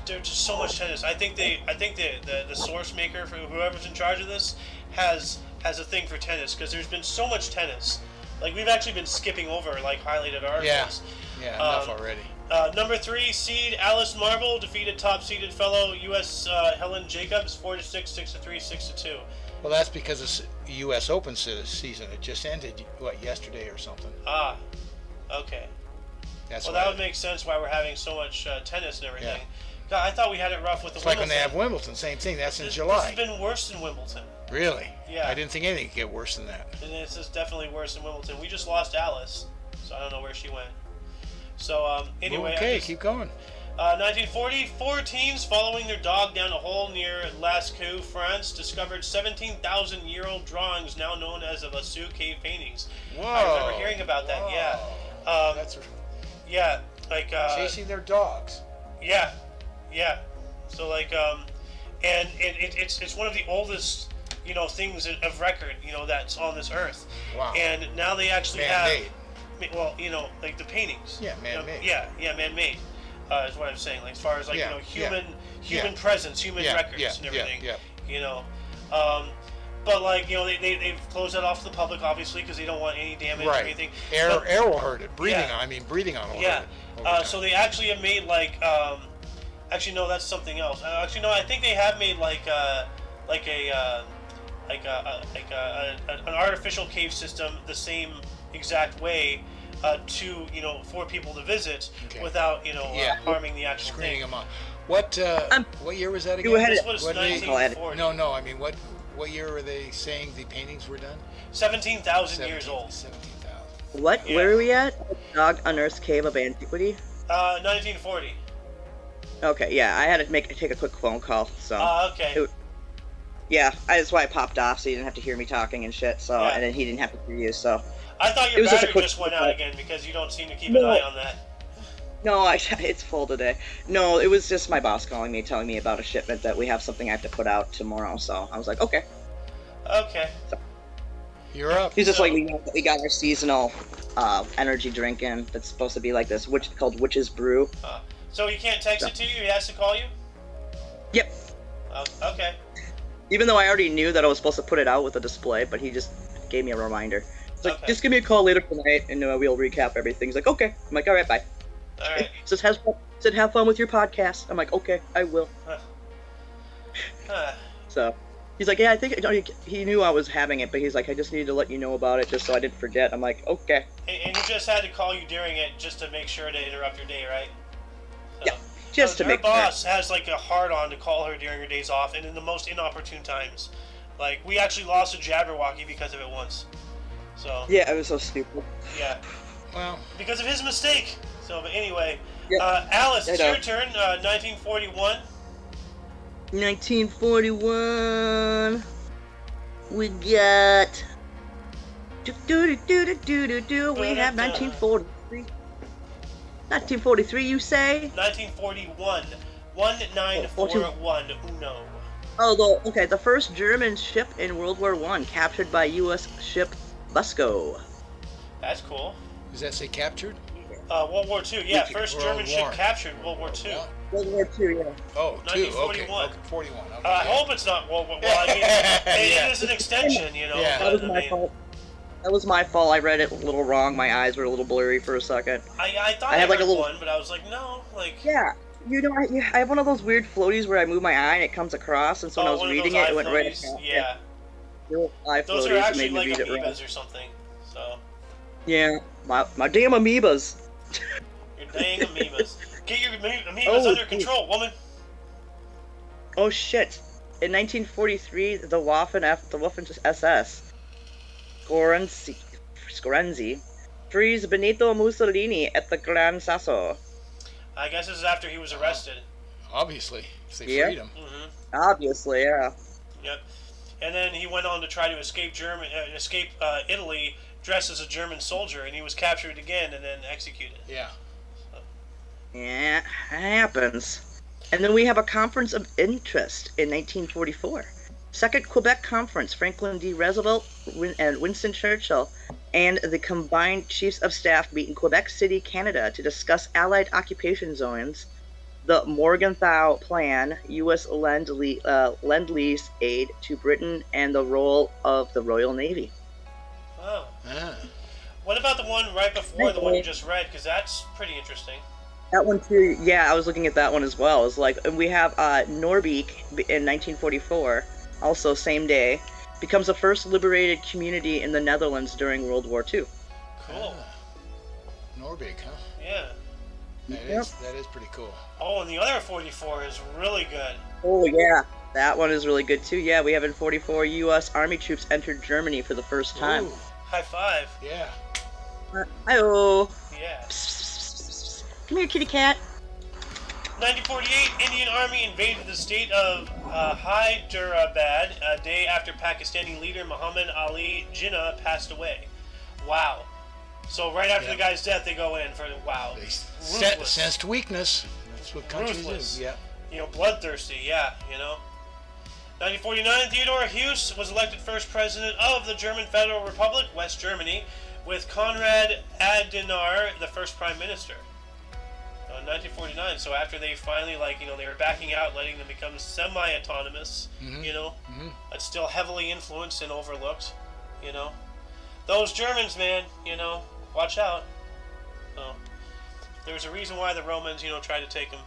There's just so much tennis. I think the source maker for whoever's in charge of this has a thing for tennis because there's been so much tennis. Like we've actually been skipping over like highlighted articles. Yeah, enough already. Number 3 seed Alice Marble defeated top-seeded fellow U.S. Helen Jacobs 4-6, 6-3, 6-2. Well, that's because it's U.S. Open season. It just ended, yesterday or something. Ah, okay. That's Well, why that would make sense why we're having so much tennis and everything. Yeah. God, I thought we had it rough with the It's like when Wimbledon. they have Wimbledon, same thing. That's in This July. has been worse than Wimbledon. Really? Yeah. I didn't think anything could get worse than that. And this is definitely worse than Wimbledon. We just lost Alice, so I don't know where she went. So, anyway. Okay, keep going. 1940, 4 teens following their dog down a hole near Lascaux, France, discovered 17,000-year-old drawings now known as the Lascaux cave paintings. Whoa. I remember hearing about that, yeah. That's Yeah, like... chasing their dogs. Yeah. So, like, and it's one of the oldest, things of record, that's on this earth. Wow. And now they actually Man-made. well, like the paintings. Yeah, man-made. Yeah, man-made. Is what I'm saying. Like as far as like human presence, human records, and everything. But like they've closed that off to the public, obviously, because they don't want any damage or anything. Air will hurt it. Breathing on will hurt it. So they actually have made like actually no, that's something else. Actually no, I think they have made an artificial cave system the same exact way for people to visit without harming the actual screening thing. them on. What year was that again? Go ahead. This was 1940. No. I mean, what year were they saying the paintings were done? 17,000 years old. 17,000. What? Yeah. Where are we at? Dog unearthed cave of antiquity. 1940. Okay, yeah, I had to take a quick phone call, so. Okay. That's why I popped off, so you didn't have to hear me talking and shit. So, and then he didn't have to hear you. So. I thought It your was just a battery quick- just went out again because you don't seem to keep an eye on that. No, it's full today. No, it was just my boss calling me, telling me about a shipment that we have something I have to put out tomorrow. So I was like, okay. Okay. You're up. He's just like, we got our seasonal energy drink in that's supposed to be like this, called Witch's Brew. So he can't text it to you? He has to call you? Yep. Okay. Even though I already knew that I was supposed to put it out with a display, but he just gave me a reminder. It's like, Okay. just give me a call later tonight, and we'll recap everything. He's like, okay. I'm like, all right, bye. All right. He says, have fun with your podcast. I'm like, okay, I will. So, he's like, yeah, I think he knew I was having it, but he's like, I just needed to let you know about it just so I didn't forget. I'm like, okay. And he just had to call you during it just to make sure to interrupt your day, right? So, Yeah, just to her make boss has like a hard-on to call her during her days off and in the most inopportune times. Like, we actually lost a Jabberwocky because of it once. So, Yeah, it was so stupid. yeah. Well, Because of his mistake. So, but anyway, Yeah, Alice, it's I know. your turn. 1941. 1941. We got. We have 1943. 1943, you say? 1941. 1941. Uno. Oh, the first German ship in World War I, captured by U.S. ship Busco. That's cool. does that say captured? World War II. Yeah, first World German ship War. captured World War II. World War II, yeah. Oh, two. Okay. 1941. Okay. 41. Okay. I hope it's not World War. Well, I mean, it is an extension, Yeah. That was but, I my mean, fault. That was my fault. I read it a little wrong. My eyes were a little blurry for a second. I thought I I had, like, heard a little- one, but I was like, no, like. Yeah. I have one of those weird floaties where I move my eye and it comes across, and so when I was one of reading those it went right iFloaties, across. Yeah. Little eye Those floaties are that actually made me like read it wrong. amoebas or something. So. Yeah. My damn amoebas. Your dang amoebas. Get your amoebas under control, woman. Oh shit! In 1943, the Waffen SS Scorenzi frees Benito Mussolini at the Gran Sasso. I guess this is after he was arrested. Obviously, if they freed him. Mm-hmm. Obviously, yeah. Yep. And then he went on to try to escape Italy, dressed as a German soldier, and he was captured again and then executed. Yeah. So. Yeah, it happens. And then we have a conference of interest in 1944. Second Quebec Conference, Franklin D. Roosevelt and Winston Churchill and the combined chiefs of staff meet in Quebec City, Canada to discuss Allied occupation zones, the Morgenthau Plan, U.S. Lend-Lease aid to Britain, and the role of the Royal Navy. Oh. Ah. What about the one right before the one you just read? Because that's pretty interesting. That one too. Yeah, I was looking at that one as well. It's like, and we have Noorbeek in 1944, also same day, becomes the first liberated community in the Netherlands during World War II. Cool. Noorbeek, huh? Yeah. That is pretty cool. Oh, and the other 44 is really good. Oh yeah, that one is really good too. Yeah, we have in 44 U.S. Army troops entered Germany for the first time. Ooh. High five. Yeah. Hi-oh. Yeah. Come here, kitty cat. 1948, Indian Army invaded the state of Hyderabad a day after Pakistani leader Muhammad Ali Jinnah passed away. Wow. So right after the guy's death, they go in for wow. They Ruthless. sensed weakness. That's what countries Ruthless. do. Yeah. You know, bloodthirsty. Yeah. You know. 1949, Theodor Heuss was elected first president of the German Federal Republic, West Germany, with Konrad Adenauer the first prime minister. 1949. So after they finally, they were backing out, letting them become semi-autonomous. But still heavily influenced and overlooked. Those Germans, man. Watch out. There was a reason why the Romans, tried to take them.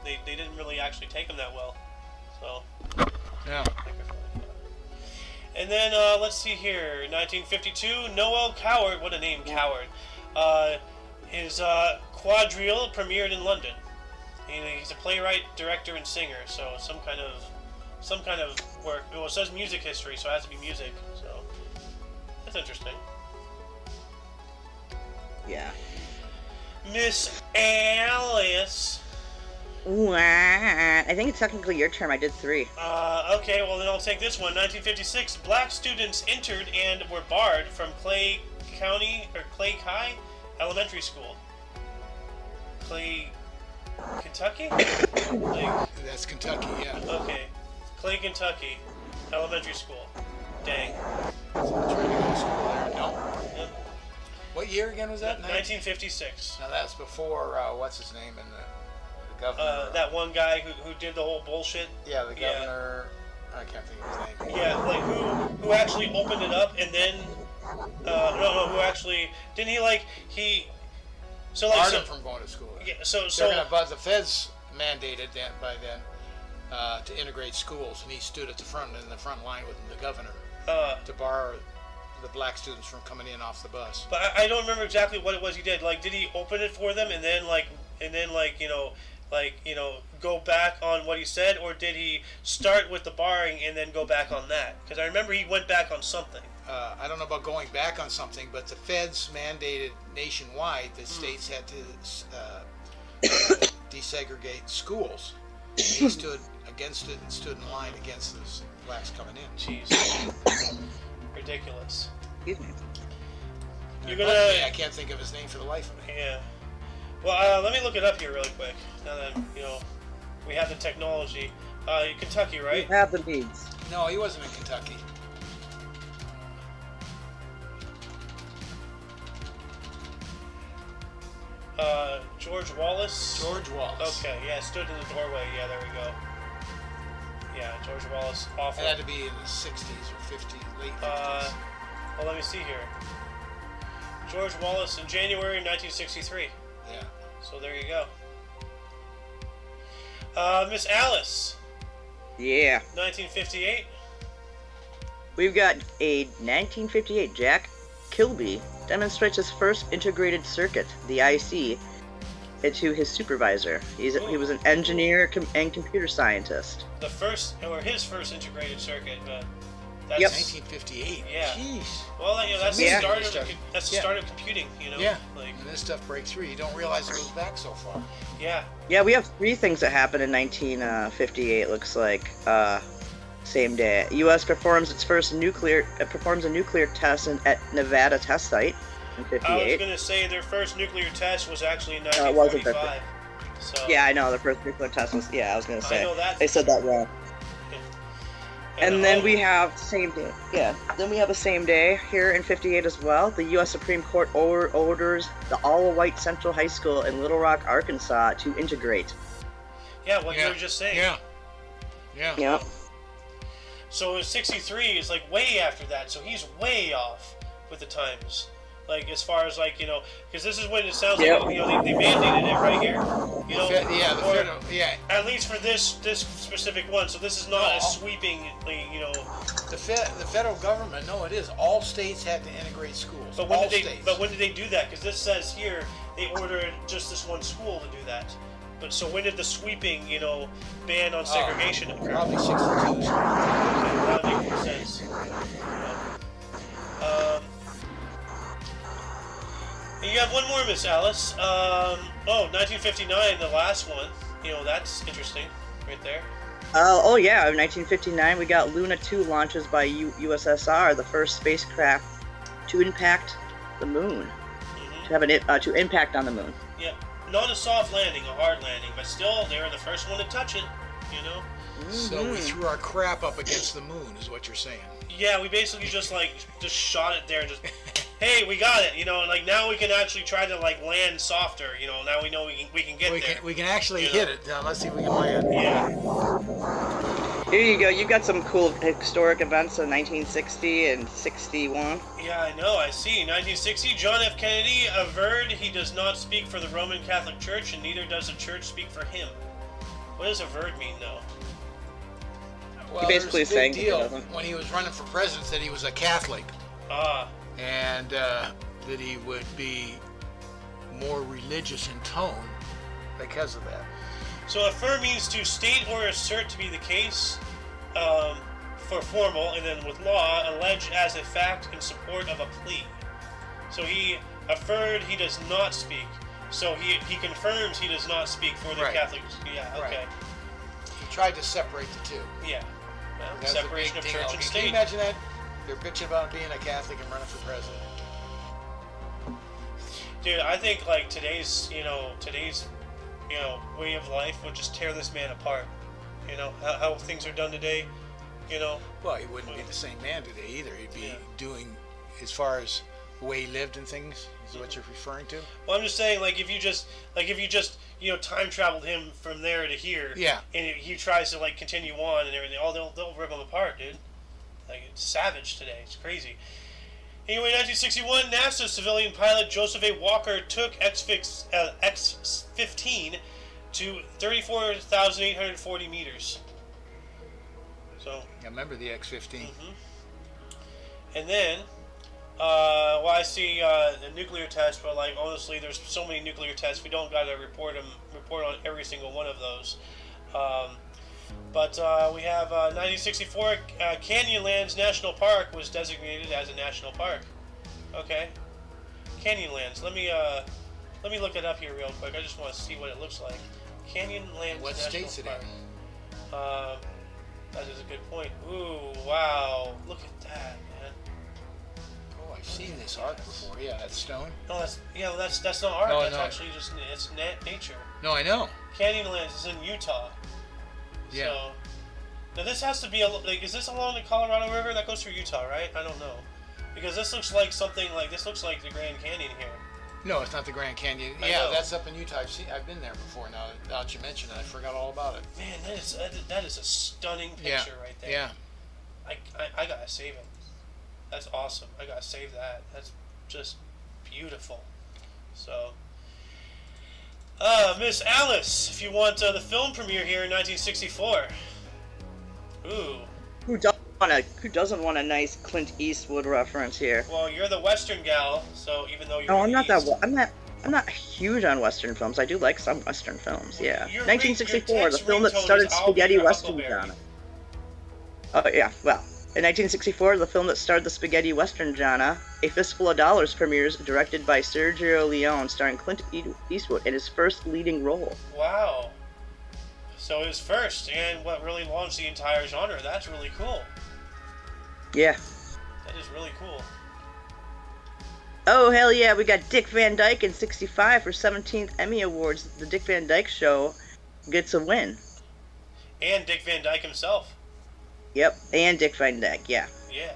They didn't really actually take them that well. So. Yeah. And then let's see here. 1952, Noel Coward. What a name, Coward. His quadrille premiered in London. He's a playwright, director, and singer. So some kind of work. Well, it says music history, so it has to be music. So that's interesting. Yeah. Miss Alice. Ooh, I think it's technically your term. I did 3. Okay, well then I'll take this one. 1956, black students entered and were barred from Clay High Elementary School. Clay, Kentucky? That's Kentucky, yeah. Okay. Clay, Kentucky Elementary School. Dang. So trying to go to school there. No. Yep. What year again was that? 1956. Now that's before what's his name and the governor. That one guy who did the whole bullshit. Yeah, the governor. I can't think of his name. Yeah, who actually opened it up and then who actually didn't he barred him from going to school. Yeah, but the feds mandated that by then to integrate schools, and he stood at the front line with the governor to bar the black students from coming in off the bus. But I don't remember exactly what it was he did. Did he open it for them and then go back on what he said, or did he start with the barring and then go back on that? Because I remember he went back on something. I don't know about going back on something, but the feds mandated nationwide that states had to desegregate schools. And he stood against it and stood in line against those blacks coming in. Jeez. Ridiculous. Excuse me. I can't think of his name for the life of me. Yeah. Well, let me look it up here really quick. Now that we have the technology. Kentucky, right? We have the needs. No, he wasn't in Kentucky. George Wallace. George Wallace. Okay, yeah, stood in the doorway. Yeah, there we go. Yeah, George Wallace. Awful. It had to be in the 60s or 50s, late 50s. Well, let me see here. George Wallace in January 1963. Yeah. So there you go. Miss Alice. Yeah. 1958. We've got a 1958 Jack Kilby demonstrates his first integrated circuit, the IC, to his supervisor. He was an engineer and computer scientist. His first integrated circuit, but that's... Yep. 1958. Yeah. Jeez. Well, that's Yeah. the start of computing, you know? Yeah. Like, And this stuff breaks through. You don't realize it goes back so far. yeah. Yeah, we have 3 things that happened in 1958. Looks like same day. U.S. performs a nuclear test at Nevada test site in I was 58. going to say their first nuclear test was actually in it wasn't 1945. So, Yeah, I know the first nuclear test was. Yeah, I was gonna say. I know that. They said that wrong. And then we oh, have same day. Yeah. Then we have a same day here in 58 as well. The U.S. Supreme Court orders the all-white Central High School in Little Rock, Arkansas, to integrate. Yeah, what you were just saying. Yeah. Yeah. Yep. So 63 is like way after that, so he's way off with the times. Like as far as like, you know, because this is when it sounds like, you know, they mandated it right here. You know, at least for this specific one. So this is not a sweepingly, you know. The federal government, no, it is. All states had to integrate schools. But when did they do that? Because this says here they ordered just this one school to do that. But so when did the sweeping, you know, ban on segregation occur? Probably 62. That makes more sense. You have one more, Miss Alice. 1959, the last one. You know, that's interesting, right there. Oh yeah, in 1959 we got Luna 2 launches by USSR, the first spacecraft to impact the moon. To have to impact on the moon. Yep. Not a soft landing, a hard landing, but still, they were the first one to touch it, you know? So we threw our crap up against the moon, is what you're saying. Yeah, we basically just shot it there and just, hey, we got it, you know, and like now we can actually try to like land softer, you know, now we know we can get there. We can actually hit it. Let's see if we can land. Yeah. Here you go. You got some cool historic events in 1960 and 61. Yeah, I know, I see. 1960, John F. Kennedy averred he does not speak for the Roman Catholic Church and neither does the Church speak for him. What does averred mean, though? Well, basically there's a big saying deal when he was running for president that he was a Catholic. And that he would be more religious in tone because of that. So affirm means to state or assert to be the case for formal, and then with law, allege as a fact in support of a plea. So he affirmed he does not speak. So he confirms he does not speak for the Catholics. Yeah, okay. Right. He tried to separate the two. Yeah. Well, That's separation a of big church deal. and Can state. you imagine that? They're bitching about being a Catholic and running for president. Dude, I think like today's way of life would just tear this man apart. You know, how things are done today, you know. Well, he wouldn't be the same man today either. He'd be doing, as far as the way he lived and things, is what you're referring to? Well, I'm just saying, if you just time traveled him from there to here, and he tries to continue on and everything, they'll rip him apart, dude. Like, it's savage today. It's crazy. Anyway, 1961, NASA civilian pilot Joseph A. Walker took X-15 to 34,840 meters. So. I remember the X-15. And then, I see a nuclear test, but honestly, there's so many nuclear tests. We don't gotta report on every single one of those. But we have 1964, Canyonlands National Park was designated as a national park. Okay, Canyonlands. Let me look it up here real quick. I just want to see what it looks like. Canyonlands What National state's it Park. in? That is a good point. Ooh, wow! Look at that, man. Oh, I've seen this art before. Yeah, that's stone. No, that's not art. No, That's no. actually just nature. No, I know. Canyonlands is in Utah. Yeah. So, now this has to be is this along the Colorado River? That goes through Utah, right? I don't know, because this looks like this looks like the Grand Canyon here. No, it's not the Grand Canyon. I Yeah, know. that's up in Utah. I've been there before. Now that you mention it, I forgot all about it. Man, that is a stunning picture right there. Yeah. I gotta save it. That's awesome. I gotta save that. That's just beautiful. So. Miss Alice, if you want the film premiere here in 1964. Ooh. Who doesn't want a nice Clint Eastwood reference here? Well, you're the Western gal, so even though you're No, in I'm the not that. East, I'm not huge on Western films. I do like some Western films. Yeah. Your 1964, your the text film that ringtone started is I'll be spaghetti your Western Huckleberry. genre. Oh yeah. Well, in 1964, the film that started the spaghetti Western genre, A Fistful of Dollars, premieres, directed by Sergio Leone, starring Clint Eastwood in his first leading role. Wow. So his first, and what really launched the entire genre. That's really cool. Yeah. That is really cool. Oh hell yeah, we got Dick Van Dyke in '65 for 17th Emmy Awards. The Dick Van Dyke Show gets a win. And Dick Van Dyke himself. Yep, and Dick Van Dyke, yeah. Yeah.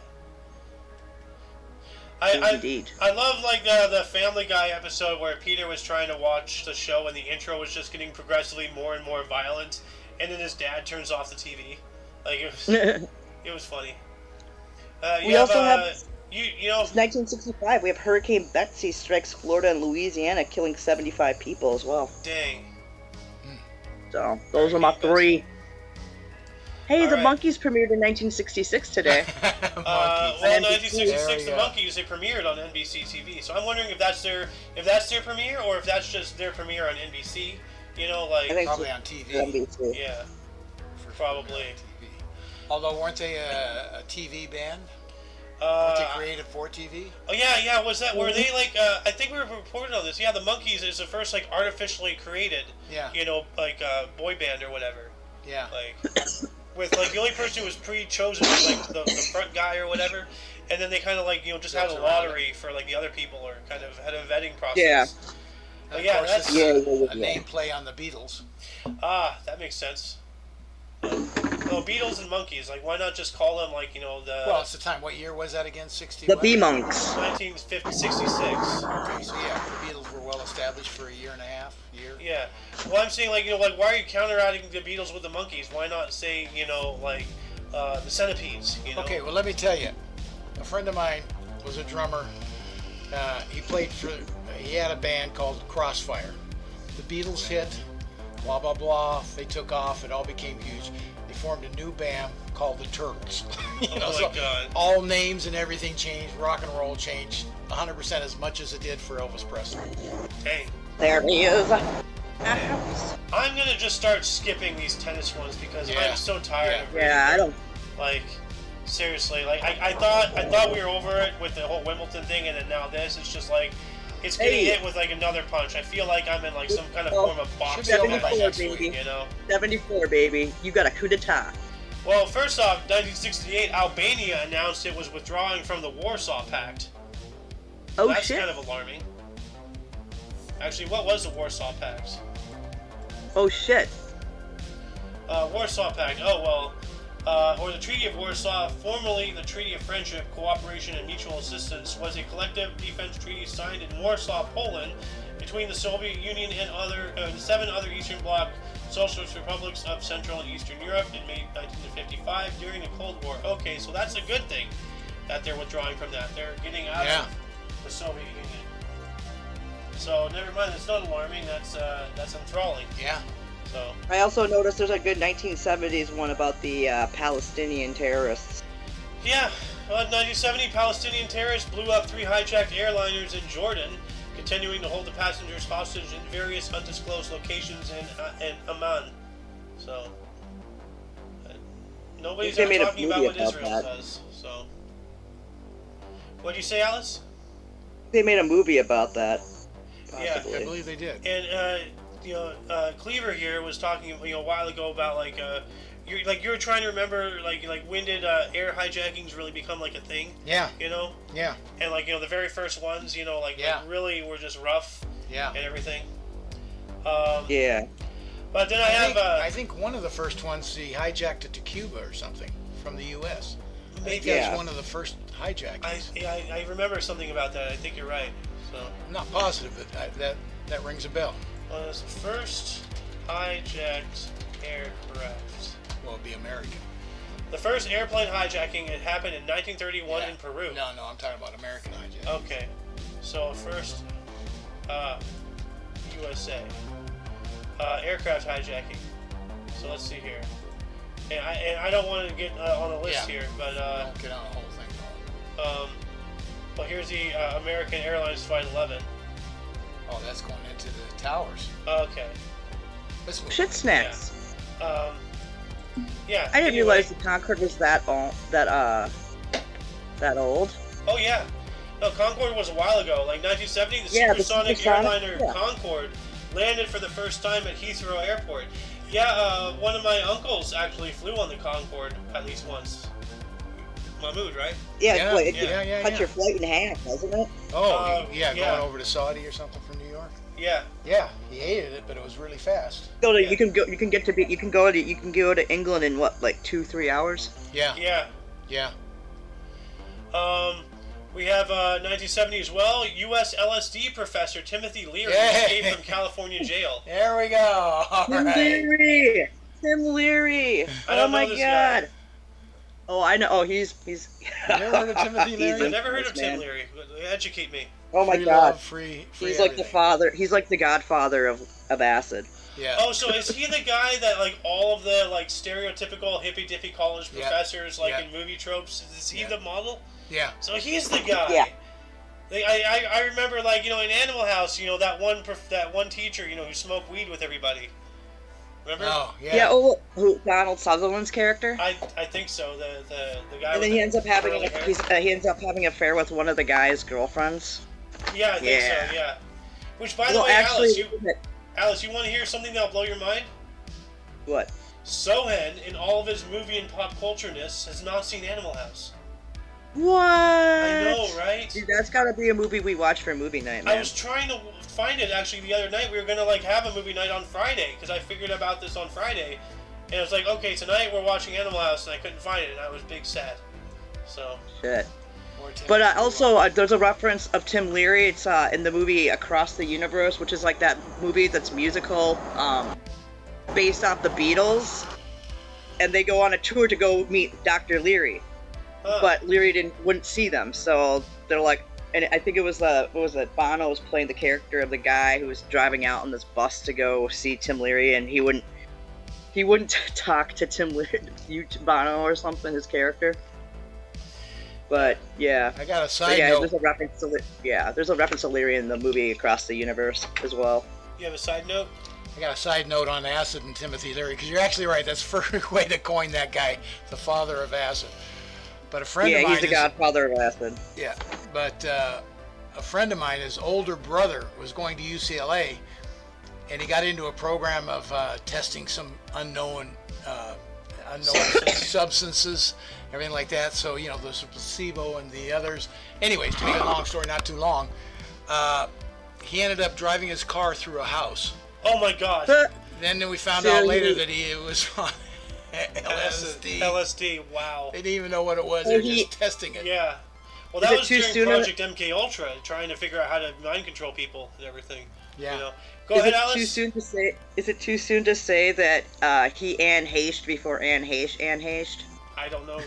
Indeed. I love like the Family Guy episode where Peter was trying to watch the show and the intro was just getting progressively more and more violent, and then his dad turns off the TV. Like it was funny. We also have you know 1965. We have Hurricane Betsy strikes Florida and Louisiana, killing 75 people as well. dang. So those are my Hurricane three. Hey, All the right. Monkeys premiered in 1966 today. Well, And 1966, There the we go. Monkeys, they premiered on NBC TV. So I'm wondering if that's their premiere or if that's just their premiere on NBC. You know, like I think Probably on TV. NBC. yeah, For probably. TV. Although, weren't they a TV band? Weren't they Uh, created for TV? oh yeah. Was that were they like? I think we were reported on this. Yeah, the Monkeys is the first like artificially created. Yeah. You know, like boy band or whatever. Yeah. Like with like the only person who was pre-chosen was like the front guy or whatever, and then they kind of like just had a Built around lottery for like the other people or kind of had a vetting process. Yeah. But And yeah, of course, that's- it's a name play on the Beatles. Ah, that makes sense. Well, Beatles and Monkeys, like why not just call them like the Well, it's the time. What year was that again? 60. The what? Bee Monks. 1966? Okay, so yeah, the Beatles were well established for a year and a half. Yeah. Well, I'm saying like why are you counteracting the Beatles with the Monkeys? Why not say like the Centipedes? You know? Okay, well, let me tell you. A friend of mine was a drummer. He had a band called Crossfire. The Beatles hit, blah, blah, blah. They took off. It all became huge. They formed a new band called the Turtles. Oh my God. All names and everything changed. Rock and roll changed 100% as much as it did for Elvis Presley. Dang. There he is. I'm gonna just start skipping these tennis ones because Yeah. I'm so tired Yeah. of reading Yeah, I don't. like seriously, like I thought we were over it with the whole Wimbledon thing, and then now this. It's just like it's getting Hey. hit with like another punch. I feel like I'm in like some kind of Oh, form of boxing should be over match by next next week, week. you know. 74, baby. You got a coup d'etat. Well, first off, 1968, Albania announced it was withdrawing from the Warsaw Pact. Oh That's shit. kind of alarming. Actually, what was the Warsaw Pact? Oh shit. Warsaw Pact. Oh well. Or the Treaty of Warsaw, formerly the Treaty of Friendship, Cooperation, and Mutual Assistance, was a collective defense treaty signed in Warsaw, Poland, between the Soviet Union and 7 other Eastern Bloc Socialist republics of Central and Eastern Europe in May 1955 during the Cold War. Okay, so that's a good thing that they're withdrawing from that. They're getting out Yeah. of the Soviet Union. So never mind. That's not alarming. That's enthralling. Yeah. So. I also noticed there's a good 1970s one about the Palestinian terrorists. Yeah, 1970, Palestinian terrorists blew up 3 hijacked airliners in Jordan, continuing to hold the passengers hostage in various undisclosed locations in Amman. So, nobody's They ever made a talking about movie what about Israel that. says. So, what'd you say, Alice? They made a movie about that. Yeah. Possibly. I believe they did. And Cleaver here was talking a while ago about you were trying to remember when did air hijackings really become like a thing? Yeah. You know. Yeah. And the very first ones, like really were just rough Yeah. and everything. Yeah. But then I think one of the first ones he hijacked it to Cuba or something from the U.S. I think maybe that's Yeah. one of the first hijackings. I remember something about that. I think you're right. So I'm not positive, but that rings a bell. it was the first hijacked aircraft. Well, it'd be American. The first airplane hijacking had happened in 1931 Yeah. in Peru. No, I'm talking about American hijack. Okay, so first USA aircraft hijacking. So let's see here. And I don't want to get on a list here, but don't get on the whole thing. well, here's the American Airlines Flight 11. Oh, that's going into the towers. Okay. Let's move Shit on. snacks. Yeah. I didn't anyway. realize the Concord was that old. That old. Oh yeah. No, Concord was a while ago, like 1970. The Yeah, the supersonic supersonic, airliner yeah. Concord landed for the first time at Heathrow Airport. Yeah, one of my uncles actually flew on the Concord at least once. Mahmoud, right? Yeah, Yeah, boy, it yeah, cut yeah. your flight in half, doesn't it? Oh, yeah. going over to Saudi or something from New York. Yeah. Yeah, he hated it, but it was really fast. Go to, Yeah. you can go to England in what, like 2-3 hours? Yeah, Yeah. yeah. We have 1970 as well. U.S. LSD professor Timothy Leary Yay. escaped from California jail. There we go. All Tim right. Leary! Tim Leary! I Oh don't know my this god! guy. Oh, I know. Oh, he's. You never heard of Timothy He's Leary? I've never heard of This Tim man. Leary. Educate me. Oh my Free god. love, free He's like the everything. father. He's like the godfather of acid. Yeah. Oh, so is he the guy that like all of the like stereotypical hippy dippy college Yeah. professors like Yeah. in movie tropes? Is he Yeah. the model? Yeah. So he's the guy. Yeah. Like, I remember like in Animal House that one teacher who smoked weed with everybody. Remember? Oh, yeah. Yeah. Oh, who, Donald Sutherland's character. I think so. The guy. And with then he the ends up having curly hair. he ends up having an affair with one of the guy's girlfriends. Yeah, I think Yeah. so. Yeah. Which, by the Well, way, actually, Alice, you want to hear something that'll blow your mind? what? Sohen, in all of his movie and pop culture-ness, has not seen Animal House. What? I know, right? Dude, that's gotta be a movie we watch for movie night, I man. was trying to find it actually the other night. We were gonna like have a movie night on Friday because I figured about this on Friday, and I was like, okay, tonight we're watching Animal House, and I couldn't find it, and I was big sad. So Shit. Or Timothy But Leary. also, there's a reference of Tim Leary. It's in the movie Across the Universe, which is like that movie that's musical, based off the Beatles. And they go on a tour to go meet Dr. Leary. But Leary wouldn't see them, so they're like, and I think it was what was it? Bono was playing the character of the guy who was driving out on this bus to go see Tim Leary, and he wouldn't talk to Tim Leary, Bono or something, his character. But yeah, I got a but side yeah, note. there's a reference to Leary in the movie Across the Universe as well. you have a side note? I got a side note on acid and Timothy Leary, because you're actually right. That's the first way to coin that guy, the father of acid. But a friend of Yeah, mine he's the godfather of acid. Yeah, but a friend of mine, his older brother, was going to UCLA, and he got into a program of testing some unknown substances, everything like that. So there's a placebo and the others. Anyways, to make a long story not too long, he ended up driving his car through a house. Oh my God! Then we found out later that he was on LSD. LSD. Wow. They didn't even know what it was. They were just testing it. Yeah. Well, Is that it was too during soon? Project MK Ultra, trying to figure out how to mind control people and everything. Yeah. Go Is ahead, it Alice. too soon to say? Is it too soon to say that he Anne Heche before Anne Heche? I don't know.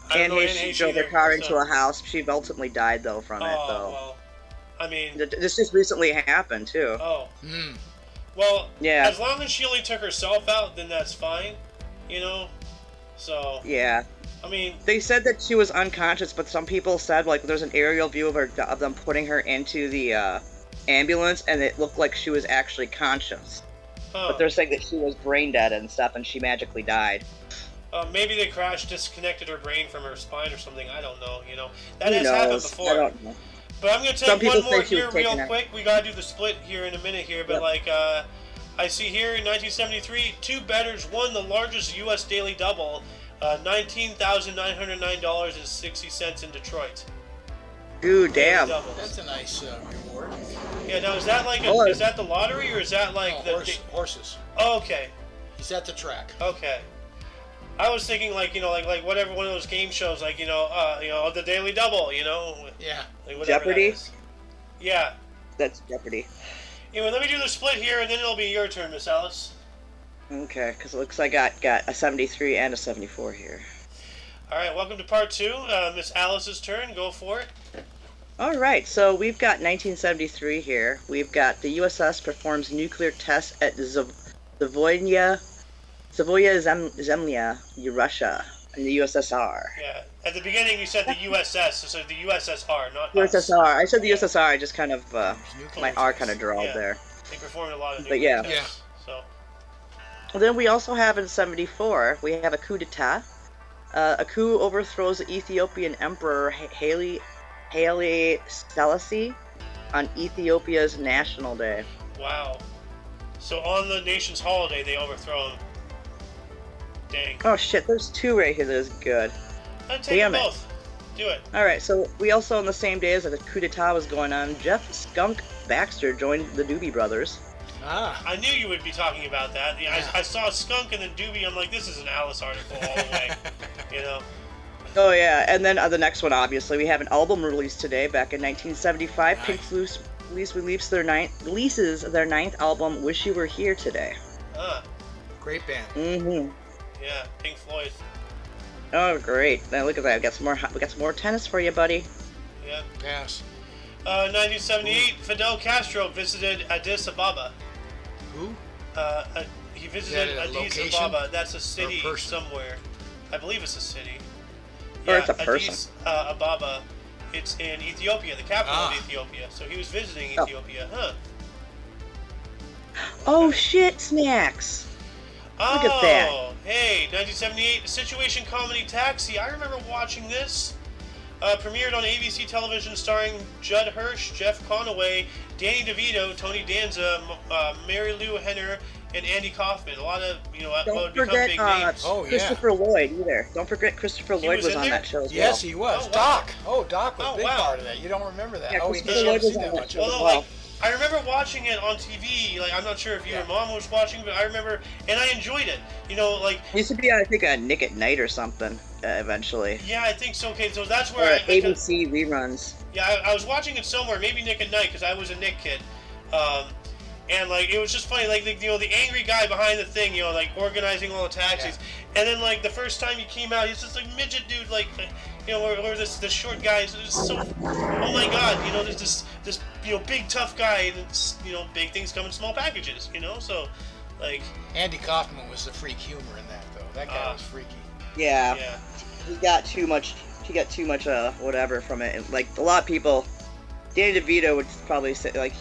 I don't Anne know Anne Heche Heche drove her either, car so- into a house. She ultimately died though from it Oh though. well. I mean. This just recently happened too. Oh. Mm. Well. Yeah. As long as she only took herself out, then that's fine. So. Yeah. I mean. They said that she was unconscious, but some people said like there's an aerial view of them putting her into the ambulance, and it looked like she was actually conscious. Huh. But they're saying that she was brain dead and stuff, and she magically died. Maybe the crash disconnected her brain from her spine or something. I don't know. That Who has happened knows? before. I don't know. But I'm gonna Some take people one more say she was here real taken out. quick. We gotta do the split here in a minute here, but Yep. I see here in 1973, two bettors won the largest U.S. daily double, $19,909.60 in Detroit. Dude, damn. Daily doubles. That's a nice reward. Yeah. Now is that like Oh, is that the lottery or is that like No, the? horses. Oh, okay. He's at the track. Okay. I was thinking like like whatever one of those game shows like the Daily Double Yeah. like whatever Jeopardy? that is. Yeah. That's Jeopardy. Anyway, let me do the split here, and then it'll be your turn, Miss Alice. Okay, because it looks like I got a 73 and a 74 here. All right, welcome to part two. Miss Alice's turn. Go for it. All right, so we've got 1973 here. We've got the USS performs nuclear tests at Zavoynia Savoya Zemlya, Russia, in the USSR. Yeah. At the beginning, you said the USS, so the USSR, not us. USSR. I said the Yeah. USSR. I just kind of my R kind of drawled Yeah. there. They performed a lot of But nuclear yeah. tests. So. Well, then we also have in '74 we have a coup d'état. A coup overthrows the Ethiopian Emperor Haile Selassie on Ethiopia's National Day. Wow. So on the nation's holiday, they overthrow him. Dang. Oh shit, there's two right here that is good. I'd take them both. Do it. Alright, so we also on the same day as the coup d'etat was going on, Jeff Skunk Baxter joined the Doobie Brothers. Ah. I knew you would be talking about that. Yeah. I saw Skunk and then Doobie. I'm like, this is an Alice article all the way. You know? Oh yeah, and then the next one, obviously, we have an album released today, back in 1975. Nice. Pink Floyd releases their ninth album, Wish You Were Here Today. Huh. Great band. Mm-hmm. Yeah, Pink Floyd. Oh, great. Now look at that. We got some more tennis for you, buddy. Yeah. Pass. 1978, Fidel Castro visited Addis Ababa. Who? He visited Is that a Addis location Ababa. That's a city or a person? somewhere. I believe it's a city. Or it's a person. Addis Ababa. It's in Ethiopia, the capital Ah. of Ethiopia. So he was visiting Oh. Ethiopia. Huh. Oh shit, snacks. Oh, Look at that. Hey, 1978, situation comedy Taxi. I remember watching this. Premiered on ABC television starring Judd Hirsch, Jeff Conaway, Danny DeVito, Tony Danza, Mary Lou Henner, and Andy Kaufman. A lot of, what Don't would become forget big names. Oh, yeah. Christopher Lloyd either. Don't forget Christopher He Lloyd was was in on there? that show as Yes, well. he was. Oh, wow. Doc. Oh, Doc was Oh, a big wow. part of that. You don't remember that. Yeah, Oh, he Christopher you Lloyd haven't was seen on that that much show of as it. Although, well. I remember watching it on TV. Like, I'm not sure if you Yeah. and Mom was watching, but I remember, and I enjoyed it. It used to be, I think, a Nick at Night or something, eventually. Yeah, I think so. Okay, so that's Or where ABC reruns. Yeah, I was watching it somewhere, maybe Nick at Night, because I was a Nick kid. And, it was just funny, the angry guy behind the thing, organizing all the taxis. Yeah. And then, the first time he came out, he's just, midget dude, or this short guy is just so, oh my god, there's this big tough guy, and it's, big things come in small packages, so, Andy Kaufman was the freak humor in that, though. That guy was freaky. Yeah. yeah. He got too much, whatever from it. And, a lot of people, Danny DeVito would probably say,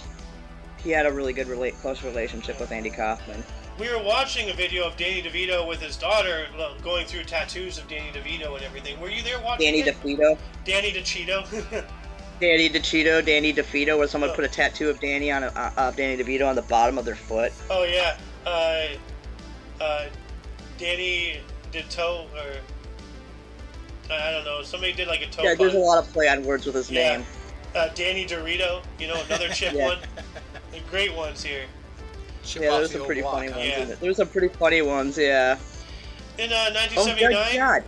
he had a really good, close relationship with Andy Kaufman. We were watching a video of Danny DeVito with his daughter going through tattoos of Danny DeVito and everything. Were you there watching Danny it? DeVito? Danny DeCito. Danny DeVito, where someone put a tattoo of Danny DeVito on the bottom of their foot. Oh, yeah. Danny DeToe, or I don't know. Somebody did a toe Yeah, there's a pun. lot of play on words with his Yeah. name. Danny Dorito, another chip Yeah. one. The great ones here. Chip Yeah, off there's the some old pretty block, funny huh? ones Yeah. in it. There's some pretty funny ones, yeah. In Oh, 1979, God.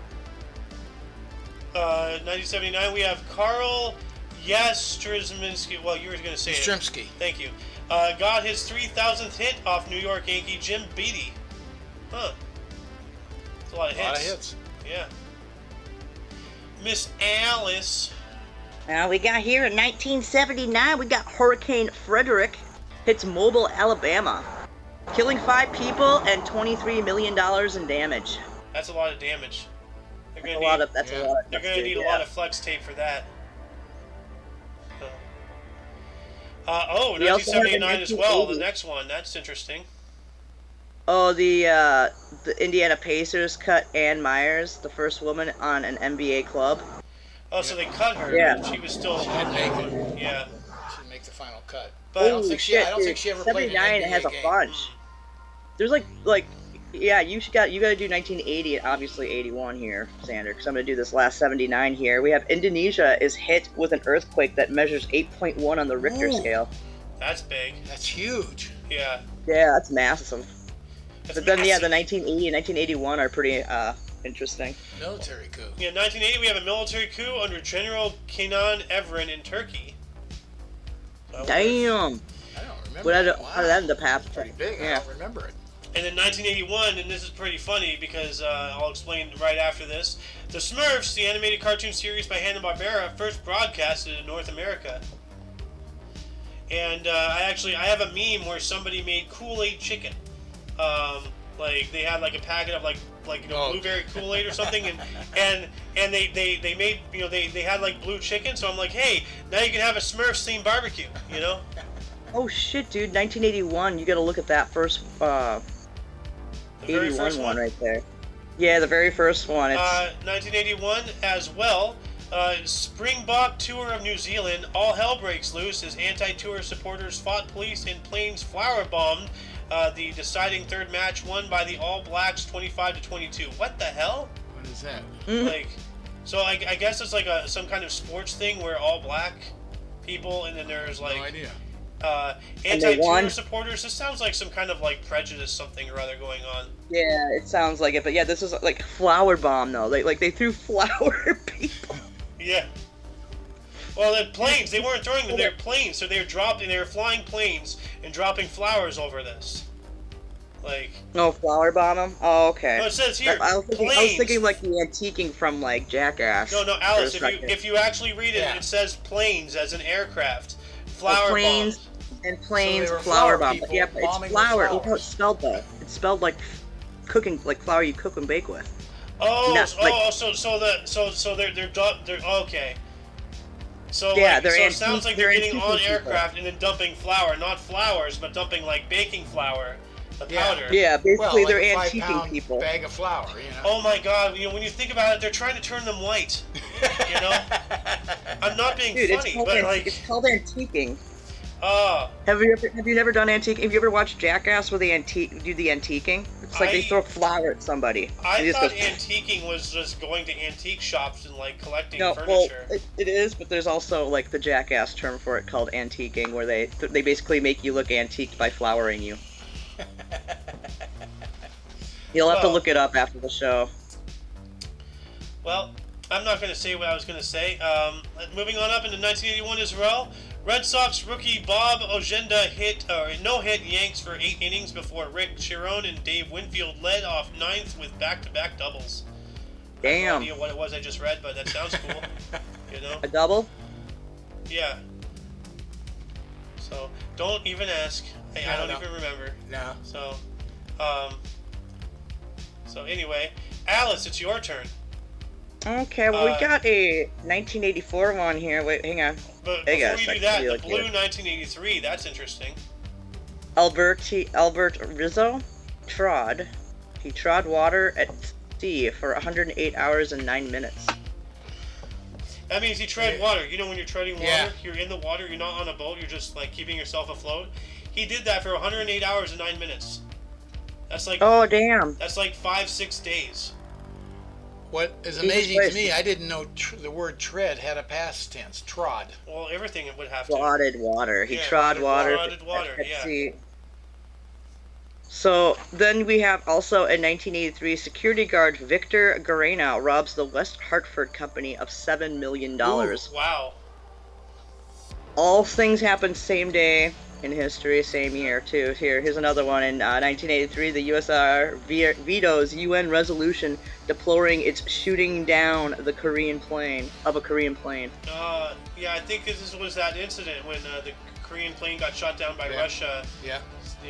1979, we have Carl Yastrzemski. Well, you were going to say it. Yastrzemski. Thank you. Got his 3,000th hit off New York Yankee Jim Beattie. Huh. That's a lot of hits. A lot of hits. Yeah. Miss Alice. We got here in 1979, we got Hurricane Frederick hits Mobile, Alabama, killing 5 people and $23 million in damage. That's a lot of damage. They're That's gonna a lot need, of. That's yeah. a lot. they're gonna need a lot of flex tape for that. We also have the 1979 as well. The 1980s. next one. That's interesting. Oh, the Indiana Pacers cut Ann Myers, the first woman on an NBA club. Oh, so they cut her. Yeah. But she was still. She didn't make it. Yeah. She didn't make the final cut. But I don't think she ever played an 79 NBA has a game. bunch. There's yeah, you gotta do 1980 and obviously 81 here, Sander, because I'm gonna do this last 79 here. We have Indonesia is hit with an earthquake that measures 8.1 on the Richter Ooh. scale. That's big. That's huge. Yeah. Yeah, that's massive. That's But then, yeah, the massive. 1980 and 1981 are pretty interesting. Military coup. Yeah, 1980 we have a military coup under General Kenan Evren in Turkey. So I wonder if- Damn. I don't remember. How did that end up happening? Pretty big. I Yeah. don't remember it. And then 1981, and this is pretty funny because I'll explain right after this. The Smurfs, the animated cartoon series by Hanna-Barbera, first broadcasted in North America. And I have a meme where somebody made Kool-Aid chicken. Like they had like a packet of like blueberry Kool-Aid or something, and they made they had like blue chicken. So I'm like, hey, now you can have a Smurfs themed barbecue, Oh shit, dude! 1981. You got to look at that first The very 81 first one right there. Yeah, the very first one. It's 1981 as well. Springbok Tour of New Zealand. All hell breaks loose as anti-tour supporters fought police and planes flower bombed. The deciding third match won by the All Blacks 25-22. What the hell? What is that? Like, so I guess it's like some kind of sports thing where all black people, and then there's like No idea. Anti-tour supporters. This sounds like some kind of like prejudice something or other going on. yeah, it sounds like it, but yeah, this is like flower bomb though. They threw flower at people. Yeah. Well, the planes, they weren't throwing them, they were planes, so they were flying planes and dropping flowers over this. Like... No, flower bomb them? Oh, okay. No, it says here, I was thinking like the antiquing from like Jackass. No, Alice, if you actually read it, it says planes as an aircraft. Flower planes bombs. And planes, So flower bomb. people Yeah, but it's bombing flower. with Look how it's spelled though. It's spelled like cooking, like flour you cook and bake with. Oh, Not, so they're okay. So yeah, so it sounds like they're getting on aircraft and then dumping flour, not flowers, but dumping like baking flour, the powder. Yeah, basically Well, like they're a antiquing 5-pound people. bag of flour, Oh my God! When you think about it, they're trying to turn them white. I'm not being Dude, funny, but like it's called antiquing. Have you never done antique? Have you ever watched Jackass where they do the antiquing? It's like they throw flour at somebody. I thought antiquing was just going to antique shops and like collecting furniture. Well, it is, but there's also like the Jackass term for it called antiquing, where they basically make you look antiqued by flowering you. You'll have to look it up after the show. Well, I'm not going to say what I was going to say. Moving on up into 1981 as well. Red Sox rookie Bob Ojeda no-hit Yanks for 8 innings before Rick Chiron and Dave Winfield led off 9th with back-to-back doubles. Damn. I have no idea what it was I just read, but that sounds cool. A double? Yeah. So, don't even ask. I don't even remember. No. So anyway, Alice, it's your turn. Okay, well, we got a 1984 one here. Wait, hang on. But before you do that, the blue 1983, that's interesting. Albert Rizzo trod water at sea for 108 hours and 9 minutes. That means he tread water. When you're treading water, Yeah. you're in the water, you're not on a boat, you're just like keeping yourself afloat. He did that for 108 hours and 9 minutes. That's like... Oh, damn. That's like 5-6 days. What is amazing to me, I didn't know the word tread had a past tense. Trod. Well, everything would have to. Trotted water. He trod water. Trotted water, at sea. So then we have also in 1983, security guard Victor Garena robs the West Hartford Company of $7 million. Ooh, wow. All things happened same day in history, same year too. Here's another one. In 1983, the USSR vetoes UN resolution deploring its shooting down the Korean plane. Yeah, I think this was that incident when the Korean plane got shot down by Russia. Yeah.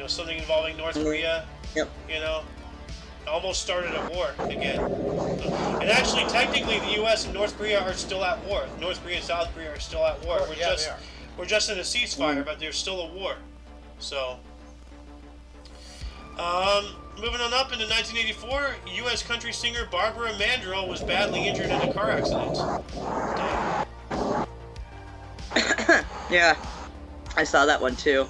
Something involving North Korea. Yep. Almost started a war again. And actually, technically, the U.S. and North Korea are still at war. North Korea and South Korea are still at war. We're just in a ceasefire, but there's still a war. So, moving on up into 1984, U.S. country singer Barbara Mandrell was badly injured in a car accident. Yeah, I saw that one too.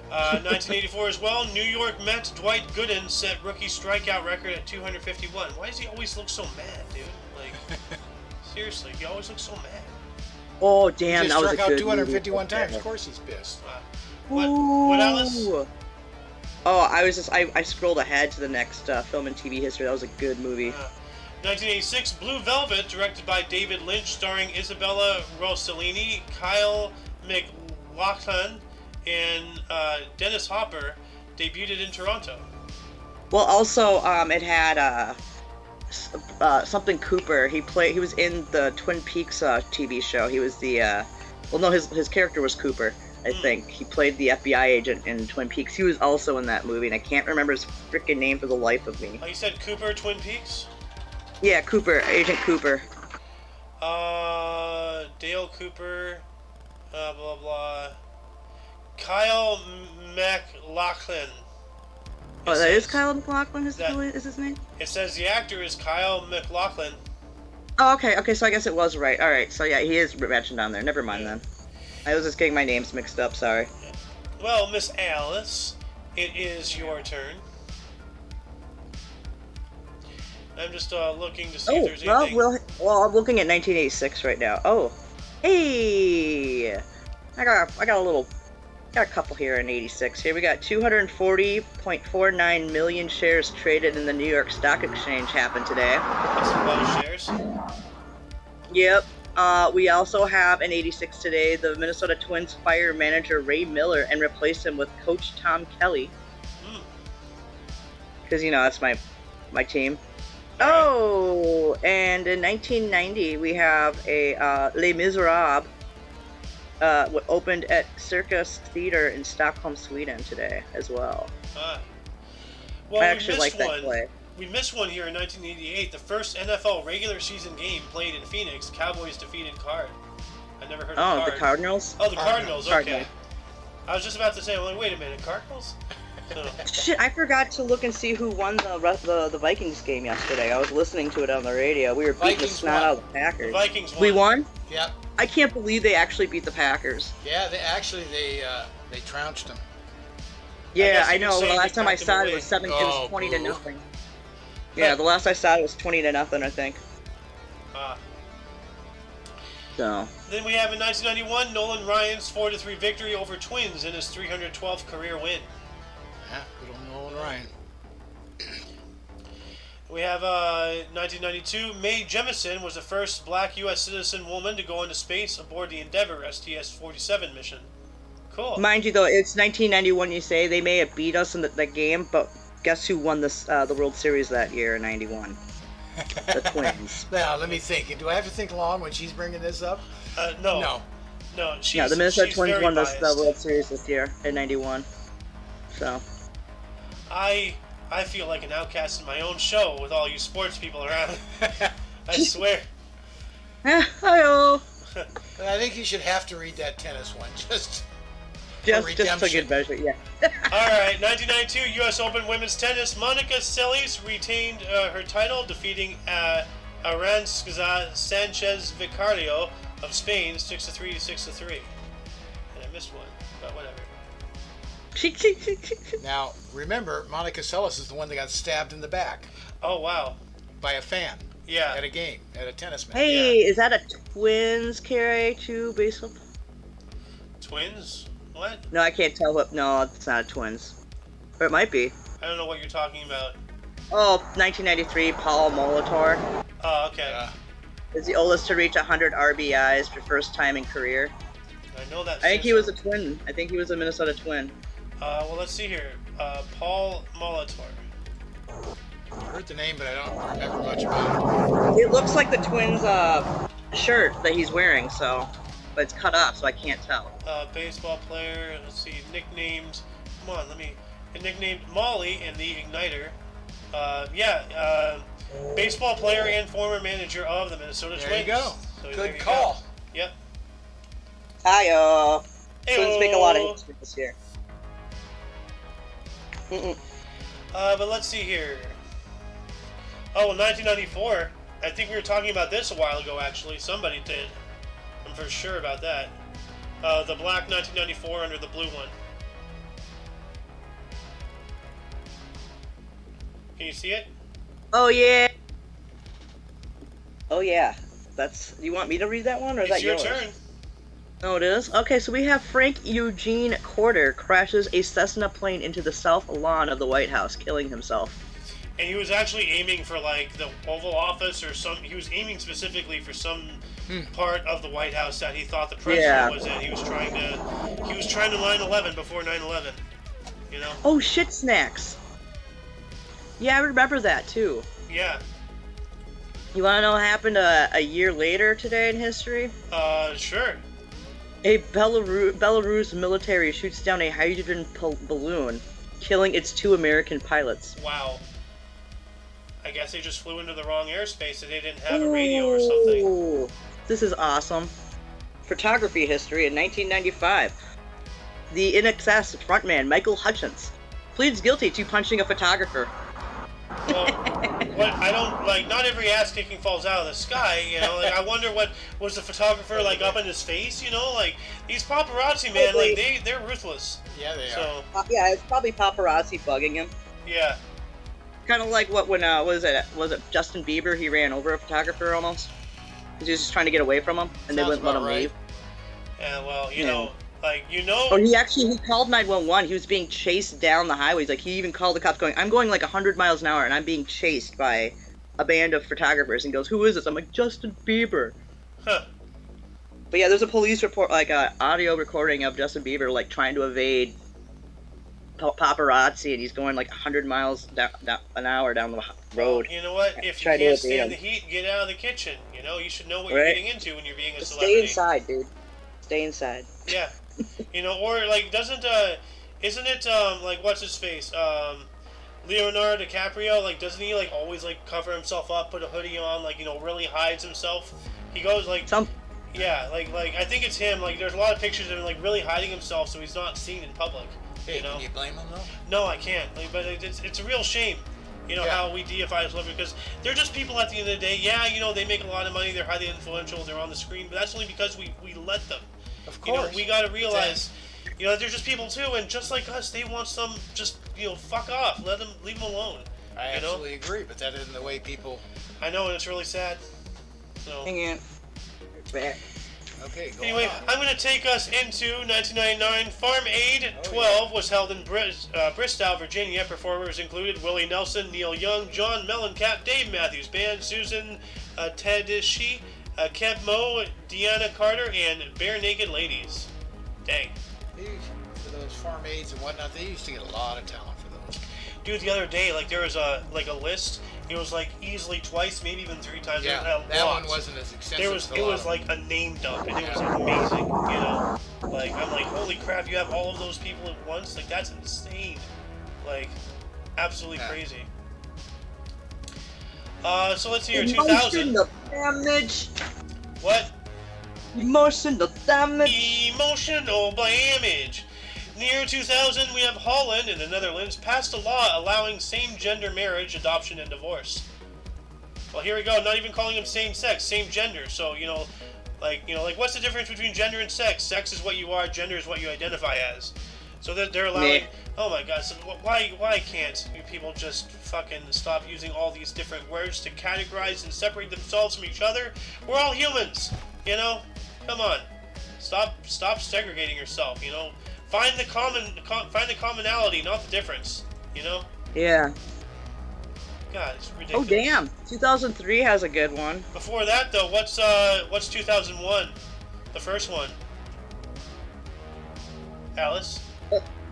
1984 as well, New York Mets Dwight Gooden set rookie strikeout record at 251. Why does he always look so mad, dude? Like, seriously, he always looks so mad. Oh, damn, He that was a struck good out 251 movie. times. Of course he's pissed. What, Alice? Oh, I scrolled ahead to the next film and TV history. That was a good movie. 1986, Blue Velvet, directed by David Lynch, starring Isabella Rossellini, Kyle MacLachlan, and Dennis Hopper, debuted in Toronto. Well, also, it had something Cooper. He was in the Twin Peaks TV show. He was the his character was Cooper. I think. He played the FBI agent in Twin Peaks. He was also in that movie, and I can't remember his freaking name for the life of me. Oh, you said Cooper, Twin Peaks? Yeah, Cooper, Agent Cooper. Dale Cooper, blah blah. Kyle MacLachlan. Oh, that is Kyle MacLachlan is his name? It says the actor is Kyle MacLachlan. Oh, okay, so I guess it was right. Alright, so yeah, he is mentioned on there. Never mind then. I was just getting my names mixed up, sorry. Well, Miss Alice, it is your turn. I'm just looking to see if there's anything. Well, I'm looking at 1986 right now. Oh, hey! I got a couple here in 86. Here we got 240.49 million shares traded in the New York Stock Exchange happened today. That's a lot of shares. Yep. We also have in 86 today, the Minnesota Twins fire manager Ray Miller and replaced him with Coach Tom Kelly. Because, that's my team. Oh, and in 1990, we have a Les Miserables opened at Circus Theater in Stockholm, Sweden today as well. Well, I actually like that play. We missed one here in 1988, the first NFL regular season game played in Phoenix. Cowboys defeated Card. I never heard of Card. Oh, the Cardinals? Oh, the Cardinals, okay. Cardinals. I was just about to say, I'm like, wait a minute, Cardinals? Shit, I forgot to look and see who won the Vikings game yesterday. I was listening to it on the radio. We were beating the snot out of the Packers. The Vikings won. We won? Yep. I can't believe they actually beat the Packers. Yeah, they trounced them. Yeah, I know. The last time I saw it was 20 to nothing. Yeah, the last I saw it was 20 to nothing, I think. So. Then we have in 1991, Nolan Ryan's 4-3 victory over Twins in his 312th career win. Yeah, good old Nolan Ryan. We have 1992, Mae Jemison was the first black U.S. citizen woman to go into space aboard the Endeavour STS-47 mission. Cool. Mind you, though, it's 1991. You say they may have beat us in the game, but guess who won the World Series that year in '91? The Twins. Now, let me think. Do I have to think long when she's bringing this up? No. No, the Minnesota Twins won the World Series this year in '91. So. I feel like an outcast in my own show with all you sports people around. I swear. Hi-oh. I think you should have to read that tennis one, just for good measure, yeah. All right, 1992 U.S. Open Women's Tennis. Monica Seles retained her title, defeating Aranza Sanchez Vicario of Spain 6-3 to 6-3. And I missed one, but whatever. Now, remember, Monica Seles is the one that got stabbed in the back. Oh, wow. By a fan. Yeah. At a game, at a tennis match. Hey, is that a Twins carry to baseball? Twins? What? No, I can't tell what. No, it's not a Twins. Or it might be. I don't know what you're talking about. Oh, 1993, Paul Molitor. Oh, okay. Is the oldest to reach 100 RBIs for first time in career. I know that. I think he was a Twin. I think he was a Minnesota Twin. Well, let's see here. Paul Molitor. I heard the name, but I don't remember much about it. It looks like the Twins' shirt that he's wearing, so, but it's cut off, so I can't tell. Baseball player. Let's see. Nicknamed. Come on, nicknamed Molly in the Igniter. Baseball player and former manager of the Minnesota Twins. There you go. So good call. Go. Yep. Hi-yo. Hey-o. Twins make a lot of hits this year. But let's see here. Oh, 1994. I think we were talking about this a while ago, actually. Somebody did. I'm for sure about that. The black 1994 under the blue one. Can you see it? Oh, yeah. Oh, yeah. You want me to read that one, or is that yours? It's your turn. Oh, it is? Okay, so we have Frank Eugene Corder crashes a Cessna plane into the south lawn of the White House, killing himself. And he was actually aiming for, like, the Oval Office or he was aiming specifically for some part of the White House that he thought the president was in. He was trying to 9/11 before 9/11, you know? Oh, shit snacks. Yeah, I remember that, too. Yeah. You want to know what happened a year later today in history? Sure. A Belarus military shoots down a hydrogen balloon, killing its 2 American pilots. Wow. I guess they just flew into the wrong airspace and they didn't have a radio or something. Ooh, this is awesome. Photography history in 1995. The INXS frontman Michael Hudson pleads guilty to punching a photographer. Well, what I don't like, not every ass kicking falls out of the sky, you know. Like, I wonder what was the photographer like up in his face, you know. Like these paparazzi, man, like they're ruthless. Yeah, they So Yeah, it's probably paparazzi bugging him. yeah, Kind of like what when was it Justin Bieber? He ran over a photographer almost. 'Cause he was just trying to get away from him, and they Sounds wouldn't let about him right. leave. yeah. Well, you Yeah. know, like you know. Or he called 911. He was being chased down the highways. Like he even called the cops, going, "I'm going like 100 miles an hour, and I'm being chased by a band of photographers." And he goes, "Who is this?" I'm like, "Justin Bieber." Huh. But yeah, there's a police report, like a audio recording of Justin Bieber like trying to evade paparazzi, and he's going like 100 miles an hour down the road. You know what? If you Try to can't evade stand the him. heat, get out of the kitchen. You know, you should know what you're Right. getting into when you're being a Just celebrity. stay inside, dude. Stay inside. Yeah. You know, or like isn't it like what's his face? Leonardo DiCaprio, like doesn't he like always like cover himself up, put a hoodie on, like, you know, really hides himself? He goes like yeah, like I think it's him, like there's a lot of pictures of him like really hiding himself so he's not seen in public. Hey, You know? can you blame them though? No, I can't. Like, but it's a real shame, you know, Yeah. how we deify celebrities, because they're just people at the end of the day. Yeah, you know, they make a lot of money, they're highly influential, they're on the screen, but that's only because we let them. Of You know, course. we got to realize, you know, they're just people too, and just like us, they want some just, you know, fuck off, leave them alone. I you know? absolutely agree, but that isn't the way people. I know, and it's really sad. So Hang on. Back. Okay, go anyway, on. I'm going to take us into 1999. Farm Aid 12 was held in Bristow, Virginia. Performers included Willie Nelson, Neil Young, John Mellencamp, Dave Matthews Band, Susan Tedeschi, Keb Mo, Deanna Carter, and Bare Naked Ladies. Dang. For those farm aids and whatnot, they used to get a lot of talent for those. Dude, the other day, like there was a list. It was like easily twice, maybe even 3 times. Yeah, a that lot. one wasn't as extensive. There was as a it lot was of like a name dump, and it was amazing. You know, like I'm like, holy crap! You have all of those people at once. Like that's insane. Like, absolutely Yeah. crazy. So let's see here. 2000. Emotional damage. What? Emotional damage. Emotional damage. Near 2000, we have Holland in the Netherlands passed a law allowing same-gender marriage, adoption, and divorce. Well, here we go. Not even calling them same-sex, same-gender. So like what's the difference between gender and sex? Sex is what you are. Gender is what you identify as. So they're allowing. Meh. Oh my God! So why can't people just fucking stop using all these different words to categorize and separate themselves from each other? We're all humans, you know. Come on, stop segregating yourself. You know, find the commonality, not the difference. You know. Yeah. God, it's Oh ridiculous. damn. 2003 has a good one. Before that though, what's 2001? The first one. Alice.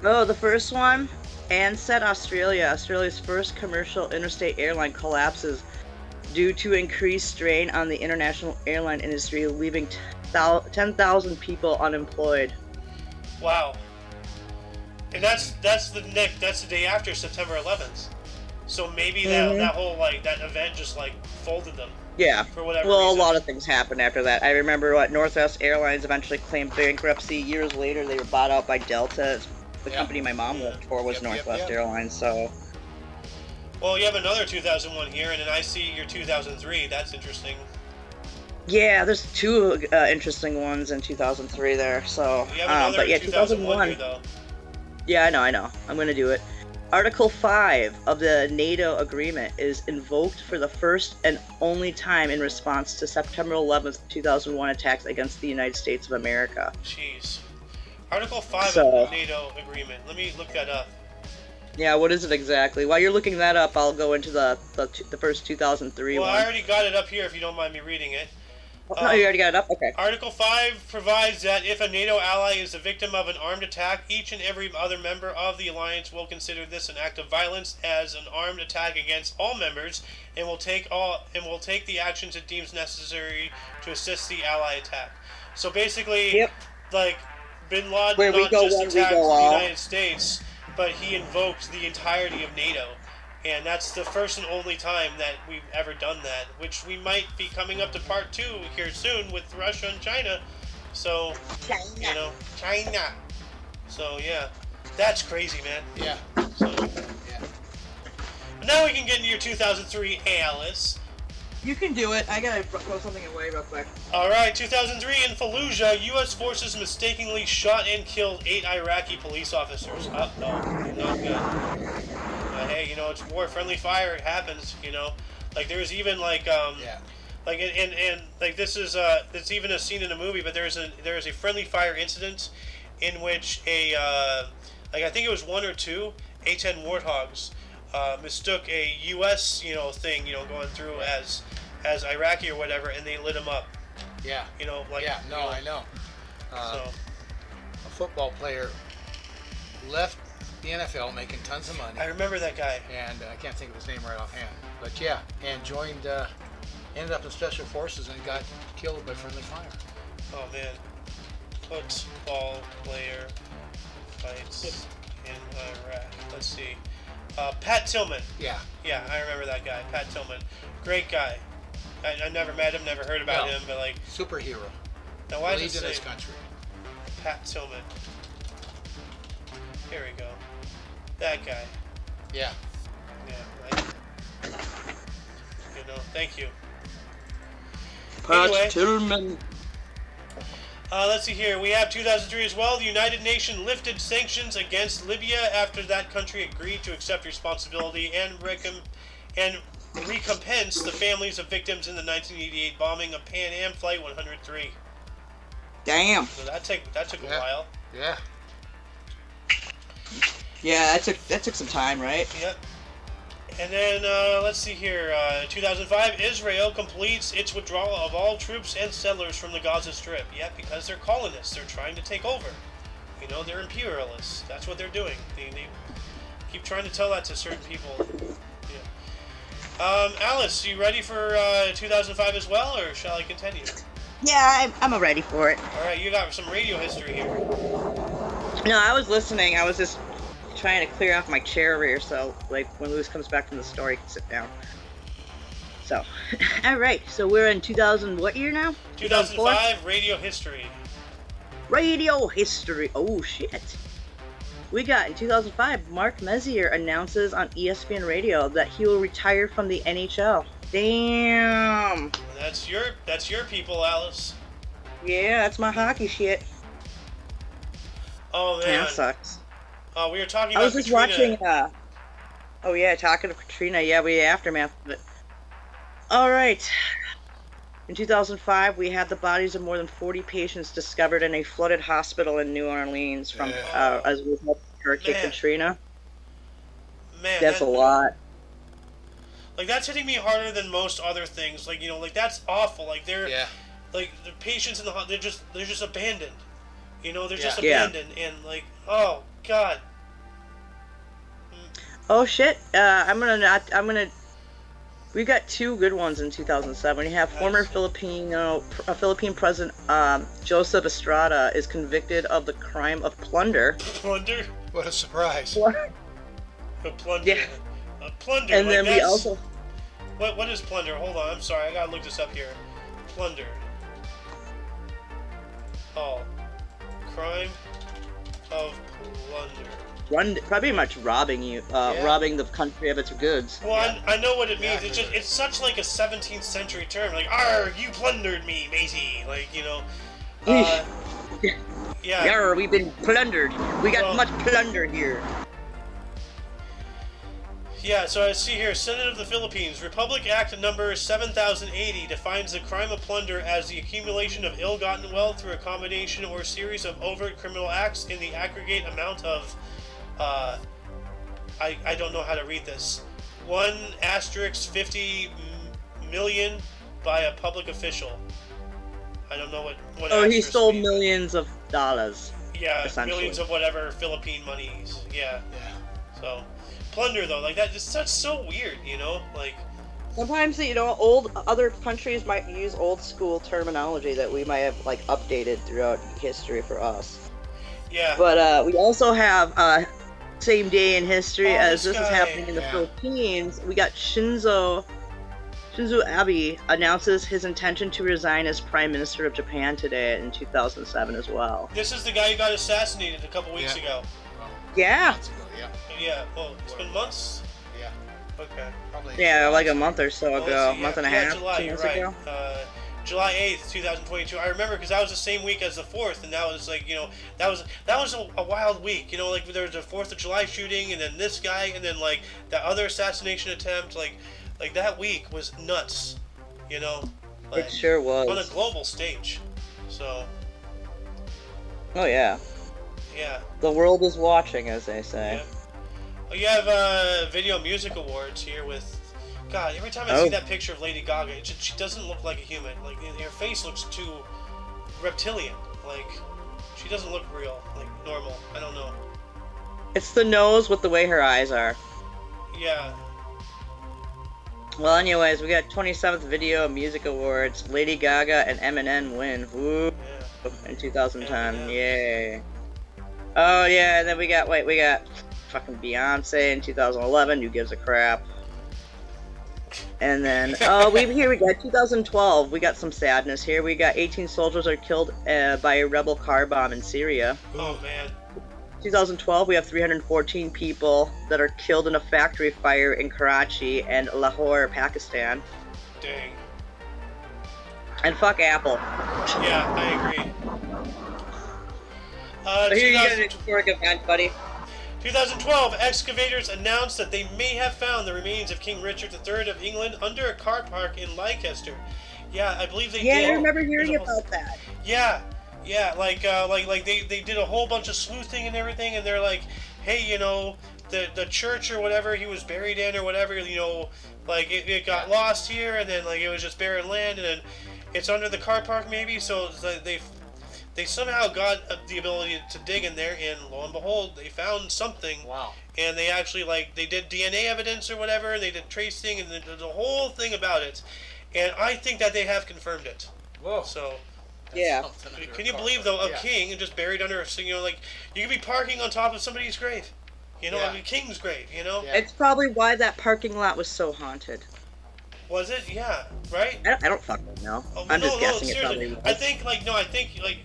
Oh, the first one. Ansett, Australia. Australia's first commercial interstate airline collapses due to increased strain on the international airline industry, leaving 10,000 people unemployed. Wow. And that's the day after September 11th. So maybe that whole that event just folded them. Yeah. For whatever Well, reason. a lot of things happened after that. I remember Northwest Airlines eventually claimed bankruptcy. Years later, they were bought out by Delta. The Yeah. company my mom worked for was Yep, Northwest yep. Airlines, so... Well, you have another 2001 here, and then I see your 2003. That's interesting. Yeah, there's 2 interesting ones in 2003 there, so... You have another but yeah, 2001 here, though. Yeah, I know. I'm gonna do it. Article 5 of the NATO agreement is invoked for the first and only time in response to September 11th, 2001 attacks against the United States of America. Jeez. Article 5 So- of the NATO agreement. Let me look that up. Yeah, what is it exactly? While you're looking that up, I'll go into the first 2003 Well, I one. already got it up here if you don't mind me reading it. No, you already got it up? Okay. Article 5 provides that if a NATO ally is the victim of an armed attack, each and every other member of the alliance will consider this an act of violence as an armed attack against all members and will take the actions it deems necessary to assist the ally attack. So basically, Yep. like, Bin Laden Where we not go just one, we attacked go the all. United States, but he invoked the entirety of NATO. And that's the first and only time that we've ever done that, which we might be coming up to part 2 here soon with Russia and China. So, you know, China. So, yeah. That's crazy, man. Yeah. So, Yeah. but now we can get into your 2003 Alice. You can do it. I gotta throw something away real quick. Alright, 2003 in Fallujah, U.S. forces mistakenly shot and killed 8 Iraqi police officers. Uh-oh, not good. Hey, you know, it's war, friendly fire, it happens, you know. Like, there's even, like, Yeah. like, and like, this is, it's even a scene in a movie, but there is a friendly fire incident in which like, I think it was 1 or 2 A-10 Warthogs, mistook a U.S., you know, thing, you know, going through as Iraqi or whatever, and they lit them up. Yeah. You know, like, Yeah. No, you know, I know. So, A football player left the NFL making tons of money, I remember that guy. and I can't think of his name right offhand. But yeah, and joined, ended up in special forces and got killed by friendly fire. Oh man, football player fights in Iraq. Let's see. Pat Tillman. Yeah. Yeah, I remember that guy. Pat Tillman. Great guy. I never met him, never heard about No. him, but like, Superhero. now why does Believed it in his say country. Pat Tillman? Here we go. That guy. Yeah. Yeah, right. You know, thank you. Pat Anyway. Tillman. Let's see here. We have 2003 as well. The United Nations lifted sanctions against Libya after that country agreed to accept responsibility and recompense the families of victims in the 1988 bombing of Pan Am Flight 103. Damn. So that took a Yeah. while. Yeah. Yeah, that took some time, right? Yep. And then let's see here. 2005, Israel completes its withdrawal of all troops and settlers from the Gaza Strip. Yeah, because they're colonists. They're trying to take over. You know, they're imperialists. That's what they're doing. They keep trying to tell that to certain people. Yeah. Alice, you ready for 2005 as well, or shall I continue? Yeah, I'm ready for it. All right, you got some radio history here. No, I was listening. I was just trying to clear off my chair over here, so like when Lewis comes back from the store, he can sit down. So, all right. So we're in 2000. What year now? 2005 radio history. Radio history. Oh shit. We got in 2005. Mark Messier announces on ESPN Radio that he will retire from the NHL. Damn. That's your people, Alice. Yeah, that's my hockey shit. Oh man. Damn, sucks. We were talking I about was just Katrina. watching. Oh yeah, talking to Katrina. Yeah, we aftermath of it. All right. In 2005, we had the bodies of more than 40 patients discovered in a flooded hospital in New Orleans from as a result of Hurricane Man. Katrina. Man, That's a lot. Like, that's hitting me harder than most other things. Like, you know, like, that's awful. Like, they're Yeah. like the patients in the they're just abandoned. You know, they're just Yeah. abandoned, and like, oh god. Oh shit. I'm gonna. We got 2 good ones in 2007. We have former Philippine President Joseph Estrada is convicted of the crime of plunder. Plunder? What a surprise. A plunder. Yeah. A plunder. And like, then we that's- also. What is plunder? Hold on, I'm sorry, I gotta look this up here. Plunder. Oh. Crime of plunder. Probably much robbing you, robbing the country of its goods. Well, I know what it means. Yeah. It's such like a 17th century term. Like, "Arr, you plundered me, matey." Like, you know. Yeah. Yarr, we've been plundered. We got Well- much plunder here. Yeah, so I see here, Senate of the Philippines, Republic Act number 7080 defines the crime of plunder as the accumulation of ill-gotten wealth through a combination or series of overt criminal acts in the aggregate amount of, I don't know how to read this, 1*50 million by a public official. I don't know what Oh, he asterisk stole means. millions of dollars. Yeah, essentially. millions of whatever Philippine monies. Yeah. Yeah. So, plunder though, like that's so weird, you know? Like, Sometimes, you know, old other countries might use old school terminology that we might have like updated throughout history for us. Yeah. But we also have same day in history as this is guy. happening in the Philippines. We got Shinzo Abe announces his intention to resign as Prime Minister of Japan today in 2007 as well. This is the guy who got assassinated a couple weeks ago. Well, Yeah. months ago, yeah. Yeah. Well, it's been months. Yeah. Okay. Probably. Yeah, like a month or so Well, ago, let's see, month and a yeah, half, July, 2 you're months right. ago. July 8th, 2022. I remember because that was the same week as the 4th, and that was like, you know, that was a wild week. You know, like there was a 4th of July shooting, and then this guy, and then like that other assassination attempt. Like that week was nuts. You know, like, It sure was. on a global stage. So Oh yeah, yeah. the world is watching, as they say. Yeah. Oh, you have Video Music Awards here with. God, every time I see that picture of Lady Gaga, she doesn't look like a human. Like her face looks too reptilian. Like she doesn't look real, like normal. I don't know. It's the nose with the way her eyes are. Yeah. Well, anyways, we got 27th Video Music Awards. Lady Gaga and Eminem win. Woo! Yeah. In 2010. Eminem. Yay. Oh yeah, and then we got fucking Beyonce in 2011. Who gives a crap? And then we got 2012. We got some sadness here. We got 18 soldiers are killed by a rebel car bomb in Syria. Oh man. 2012, we have 314 people that are killed in a factory fire in Karachi and Lahore, Pakistan. Dang. And fuck Apple. Yeah, I agree. So here you get an historic event, buddy. 2012, excavators announced that they may have found the remains of King Richard III of England under a car park in Leicester. Yeah, I believe they did. Yeah, I remember hearing about that. Yeah, like they did a whole bunch of sleuthing and everything, and they're like, hey, you know, the church or whatever he was buried in or whatever, you know, like it got lost here, and then like it was just barren land, and then it's under the car park maybe, so they somehow got the ability to dig in there, and lo and behold, they found something. Wow. And they actually, like, they did DNA evidence or whatever, and they did tracing, and they did the whole thing about it. And I think that they have confirmed it. Whoa. So, Yeah. can you believe, though, a king just buried under, you know, like, you could be parking on top of somebody's grave. You know, Yeah. like a king's grave, you know? Yeah. It's probably why that parking lot was so haunted. Was it? Yeah, right? I don't fucking know. Oh, I'm just guessing it seriously. probably was.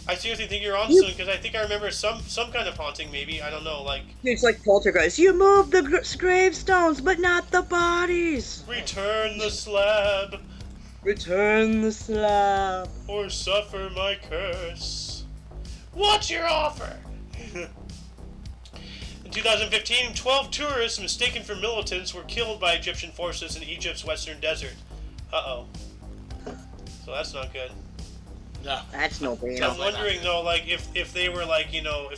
I seriously think you're on soon, because I think I remember some kind of haunting, maybe. I don't know, like... It's like poltergeist. You move the gravestones, but not the bodies. Return the slab, Return the slab. or suffer my curse. What's your offer? In 2015, 12 tourists mistaken for militants were killed by Egyptian forces in Egypt's western desert. Uh-oh. So that's not good. No. That's no brainer. I'm wondering though, like if they were like, you know,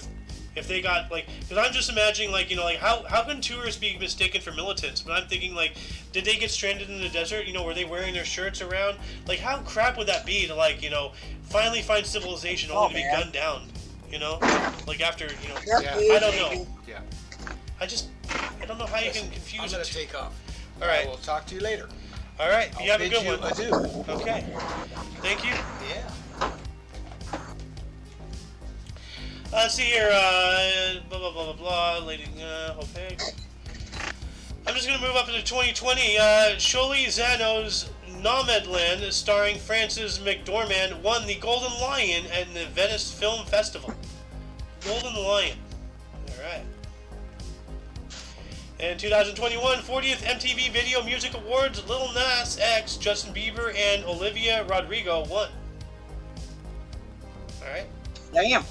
if they got like, because I'm just imagining like, you know, like how can tourists be mistaken for militants? But I'm thinking like, did they get stranded in the desert? You know, were they wearing their shirts around? Like how crap would that be to like, you know, finally find civilization only to be gunned down? You know, like after, you know, Yeah. I don't know. Yeah. I don't know how you can confuse I'm gonna it. take off. All right. We'll talk to you later. All right. You have a bid good you one. adieu. Okay. Thank you. Yeah. Let's see here, blah, blah, blah, blah, blah, lady, opaque. I'm just going to move up into 2020. Sholi Zano's Nomadland, starring Frances McDormand, won the Golden Lion at the Venice Film Festival. Golden Lion. Alright. In 2021, 40th MTV Video Music Awards, Lil Nas X, Justin Bieber, and Olivia Rodrigo won. Alright. Damn.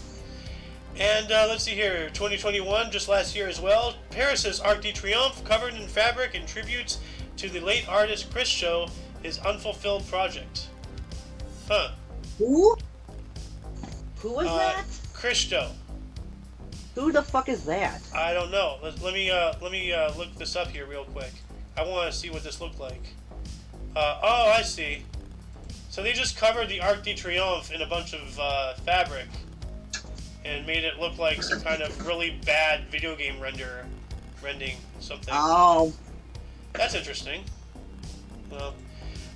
And let's see here, 2021, just last year as well, Paris's Arc de Triomphe, covered in fabric and tributes to the late artist Chris Show, his unfulfilled project. Huh. Who? Who was that? Christo. Who the fuck is that? I don't know. Let me look this up here real quick. I want to see what this looked like. Oh, I see. So they just covered the Arc de Triomphe in a bunch of fabric and made it look like some kind of really bad video game rendering something. Oh. That's interesting. Well,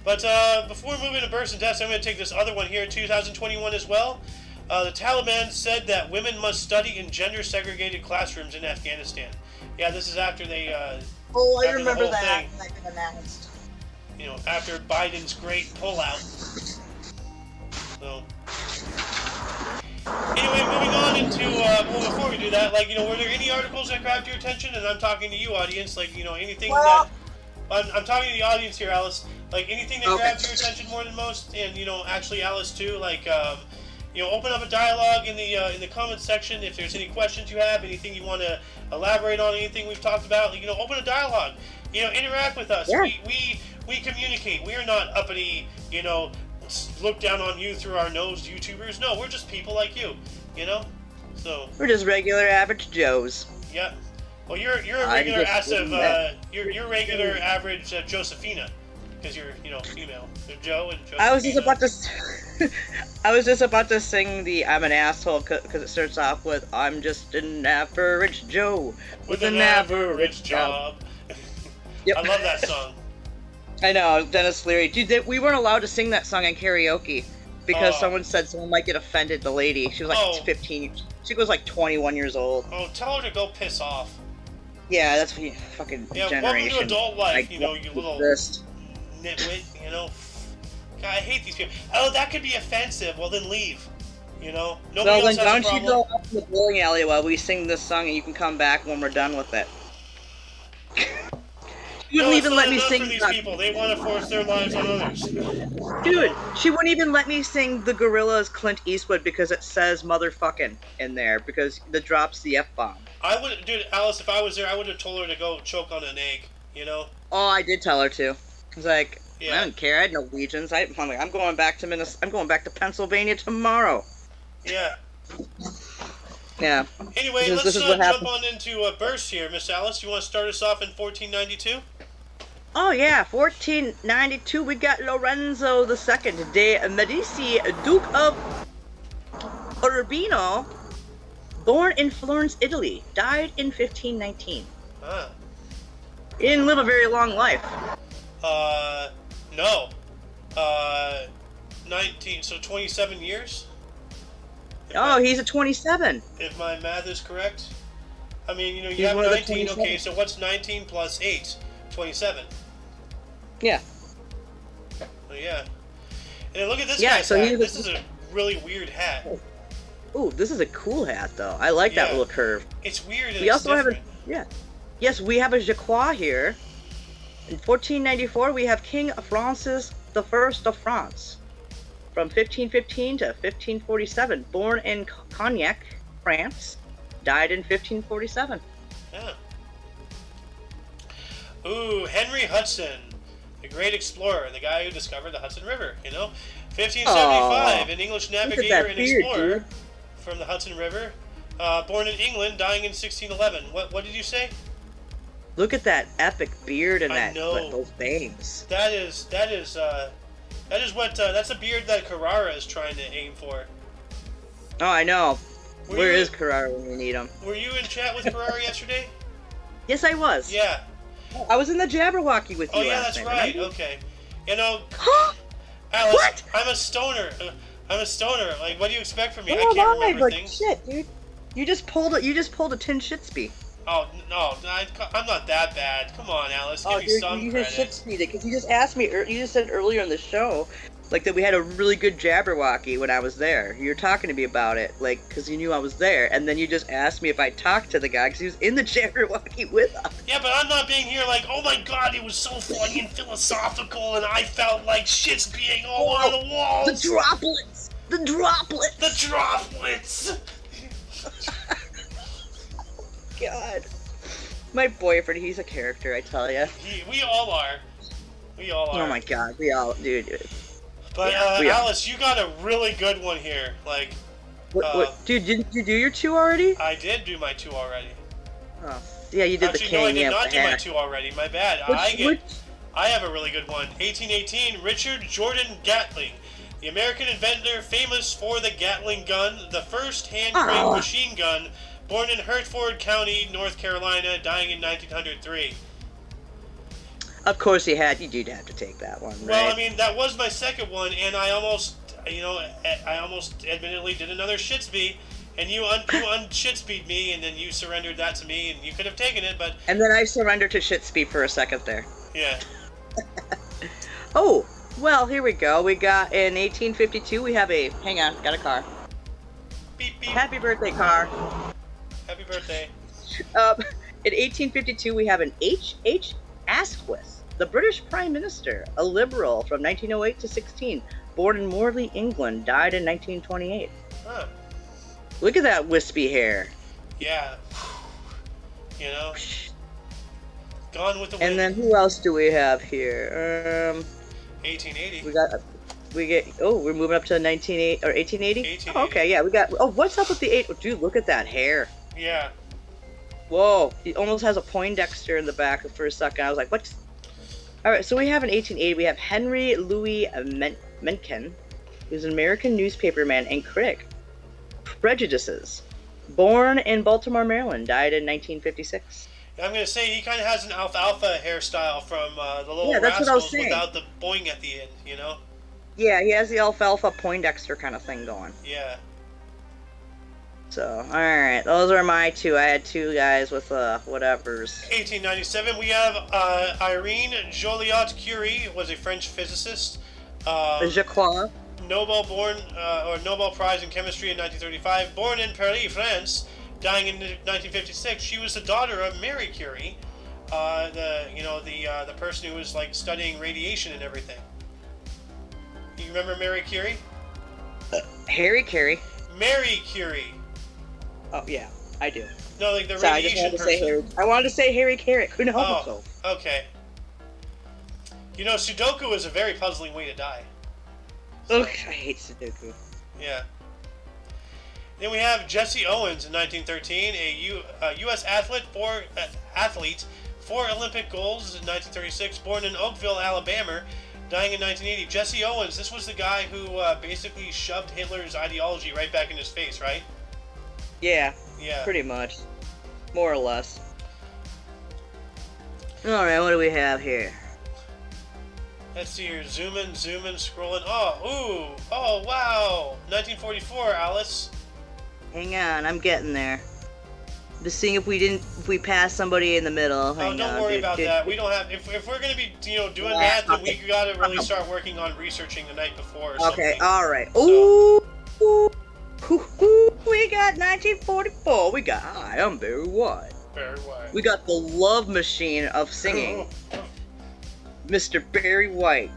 but before we move into births and deaths, I'm going to take this other one here, 2021 as well. The Taliban said that women must study in gender-segregated classrooms in Afghanistan. Yeah, this is after they. I after remember the whole that. thing, Like announced. you know, after Biden's great pullout. So. Anyway, moving on into, well, before we do that, like, you know, were there any articles that grabbed your attention? And I'm talking to you, audience, like, you know, anything that... I'm talking to the audience here, Alice. Like, anything that grabbed your attention more than most, and, you know, actually Alice, too, like, you know, open up a dialogue in the comments section if there's any questions you have, anything you want to elaborate on, anything we've talked about, like, you know, open a dialogue. You know, interact with us. Yeah. We communicate. We are not uppity, you know, look down on you through our nose YouTubers. No, we're just people like you, you know? So We're just regular average Joes. yeah. Well, you're a regular you're regular average Josephina, because you're, you know, female. You're Joe and Josephina. I was just about to sing the "I'm an asshole" because it starts off with "I'm just an average Joe with an average job." Yep. I love that song. I know, Dennis Leary. Dude, we weren't allowed to sing that song in karaoke because someone said someone might get offended. The lady, she was like 15. She was like 21 years old. Oh, tell her to go piss off. Yeah, that's what you fucking generation. Welcome to adult life, like, you know, you little nitwit, you know. God, I hate these people. Oh, that could be offensive. Well, then leave. You know, nobody else has a why don't problem. you go up in the bowling alley while we sing this song, and you can come back when we're done with it. She wouldn't even let me sing. For these people, they want to force their lives on others. Dude, she wouldn't even let me sing the Gorillaz Clint Eastwood because it says motherfucking in there because it drops the F-bomb. I would, dude, Alice, if I was there, I would have told her to go choke on an egg, you know? Oh, I did tell her to. I was like, Yeah. I don't care. I had Norwegians. I'm like, I'm going back to I'm going back to Pennsylvania tomorrow. Yeah. Yeah. Anyway, This let's is what jump happened. on into bursts here, Miss Alice. You want to start us off in 1492? Oh yeah, 1492. We got Lorenzo II de Medici, Duke of Urbino, born in Florence, Italy, died in 1519. Ah. He didn't live a very long life. No. 19, so 27 years? Oh, he's a 27. If my math is correct. I mean, you know, you He's have one of the 19, 27. okay, so what's 19 plus 8? 27. Yeah. Oh, yeah. And then look at this Yeah, guy's so hat. he was- This is a really weird hat. Ooh, this is a cool hat though. I like that Yeah. little curve. It's weird and We it's also have different. Yes, we have a Jacquard here. In 1494, we have King Francis I of France. From 1515 to 1547, born in Cognac, France, died in 1547. Yeah. Ooh, Henry Hudson, the great explorer, the guy who discovered the Hudson River, you know? 1575, an English navigator that and beard, explorer dude. from the Hudson River. Born in England, dying in 1611. What did you say? Look at that epic beard and I know. those bangs. That's a beard that Carrara is trying to aim for. Oh, I know. Were Where you- is Carrara when we need him? Were you in chat with Carrara yesterday? Yes, I was. Yeah. I was in the Jabberwocky with you Oh yeah, last that's night, right. remember? Okay. You know, Huh? Alice, What? I'm a stoner. Like, what do you expect from me? So I can't am I, remember but things. shit, dude. You just pulled a Tin Shitsby. Oh no, I'm not that bad. Come on, Alice, give Oh, me dude, some you credit. just Shitspeed it because you just asked me. You just said earlier in the show, like that we had a really good Jabberwocky when I was there. You were talking to me about it, like because you knew I was there, and then you just asked me if I talked to the guy because he was in the Jabberwocky with us. Yeah, but I'm not being here like, oh my god, it was so funny and philosophical, and I felt like shit's being all over the walls. The droplets. The droplets. The droplets. God. My boyfriend, he's a character, I tell ya. We all are. We all are. Oh my god, we all, dude. But Yeah, we are. Alice, you got a really good one here. Like, Dude, didn't you do your 2 already? I did do my 2 already. Oh, yeah, you did Actually, the no, I king. did Yeah, not with do the my hat. 2 already. My bad. Which- I have a really good one. 1818, Richard Jordan Gatling, the American inventor famous for the Gatling gun, the first hand-cranked machine gun, born in Hertford County, North Carolina, dying in 1903. Of course you did have to take that one, right? Well, I mean, that was my second one, and I almost admittedly did another Shitspeed, and you unshitspeed me, and then you surrendered that to me, and you could have taken it, but... And then I surrendered to shit speed for a second there. Yeah. Oh, well, here we go. We got, in 1852, we have a... Hang on, got a car. Beep, beep. Happy birthday, car. Happy birthday. In 1852, we have an H.H. Asquith, the British Prime Minister, a liberal from 1908 to 16, born in Morley, England, died in 1928. Huh. Look at that wispy hair. Yeah. You know? Gone with the wind. And then who else do we have here? 1880. We're moving up to 1880? 1880. Oh, okay, yeah, what's up with the 8? Dude, look at that hair. Yeah. Whoa, he almost has a Poindexter in the back for a second. I was like, what? Alright, so we have in 1880, we have Henry Louis Mencken, who's an American newspaperman and critic. Prejudices. Born in Baltimore, Maryland, died in 1956. I'm going to say he kind of has an alfalfa hairstyle from the Little that's what I was Rascals saying. without the boing at the end, you know? Yeah, he has the alfalfa Poindexter kind of thing going. Yeah. So, alright, those are my two. I had two guys with whatevers. 1897, we have Irene Joliot-Curie, was a French physicist. Jacques. Nobel Prize in Chemistry in 1935. Born in Paris, France, dying in 1956. She was the daughter of Marie Curie, the person who was like studying radiation and everything. You remember Marie Curie? Harry Carey. Marie Curie. Oh yeah, I do. No, like the Sorry, radiation person. I wanted to say Harry Carey. Couldn't help Oh, myself. okay. You know, Sudoku is a very puzzling way to die. Ugh, I hate Sudoku. Yeah. Then we have Jesse Owens in 1913, a U.S. athlete, 4 Olympic golds in 1936, born in Oakville, Alabama, dying in 1980. Jesse Owens, this was the guy who basically shoved Hitler's ideology right back in his face, right? Yeah, Yeah. pretty much. More or less. Alright, what do we have here? Let's see here. Zooming, scrolling. Oh, wow. 1944, Alice. Hang on, I'm getting there. Just seeing if we pass somebody in the middle. Hang Don't on, worry dude, about dude. that. We don't have. If we're gonna be doing that, then we gotta really start working on researching the night before. Or something. Okay, alright. So- Ooh, we got 1944. We got Hi, I'm Barry White. Very wide. We got the love machine of singing. Mr. Barry White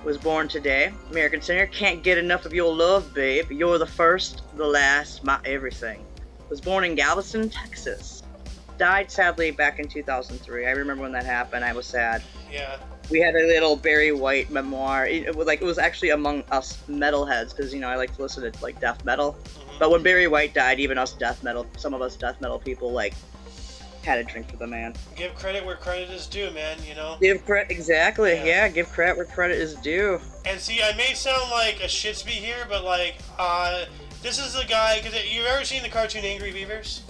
was born today. American singer. Can't get enough of your love, babe. You're the first, the last, my everything. Was born in Galveston, Texas. Died sadly back in 2003. I remember when that happened. I was sad. Yeah. We had a little Barry White memoir. It was actually among us metalheads because I like to listen to like death metal. Mm-hmm. But when Barry White died, even some of us death metal people had a drink for the man. Give credit where credit is due, man. Give credit, exactly. Yeah. Yeah, give credit where credit is due. And see, I may sound like a shitsby here, but this is the guy. Cause you've ever seen the cartoon Angry Beavers?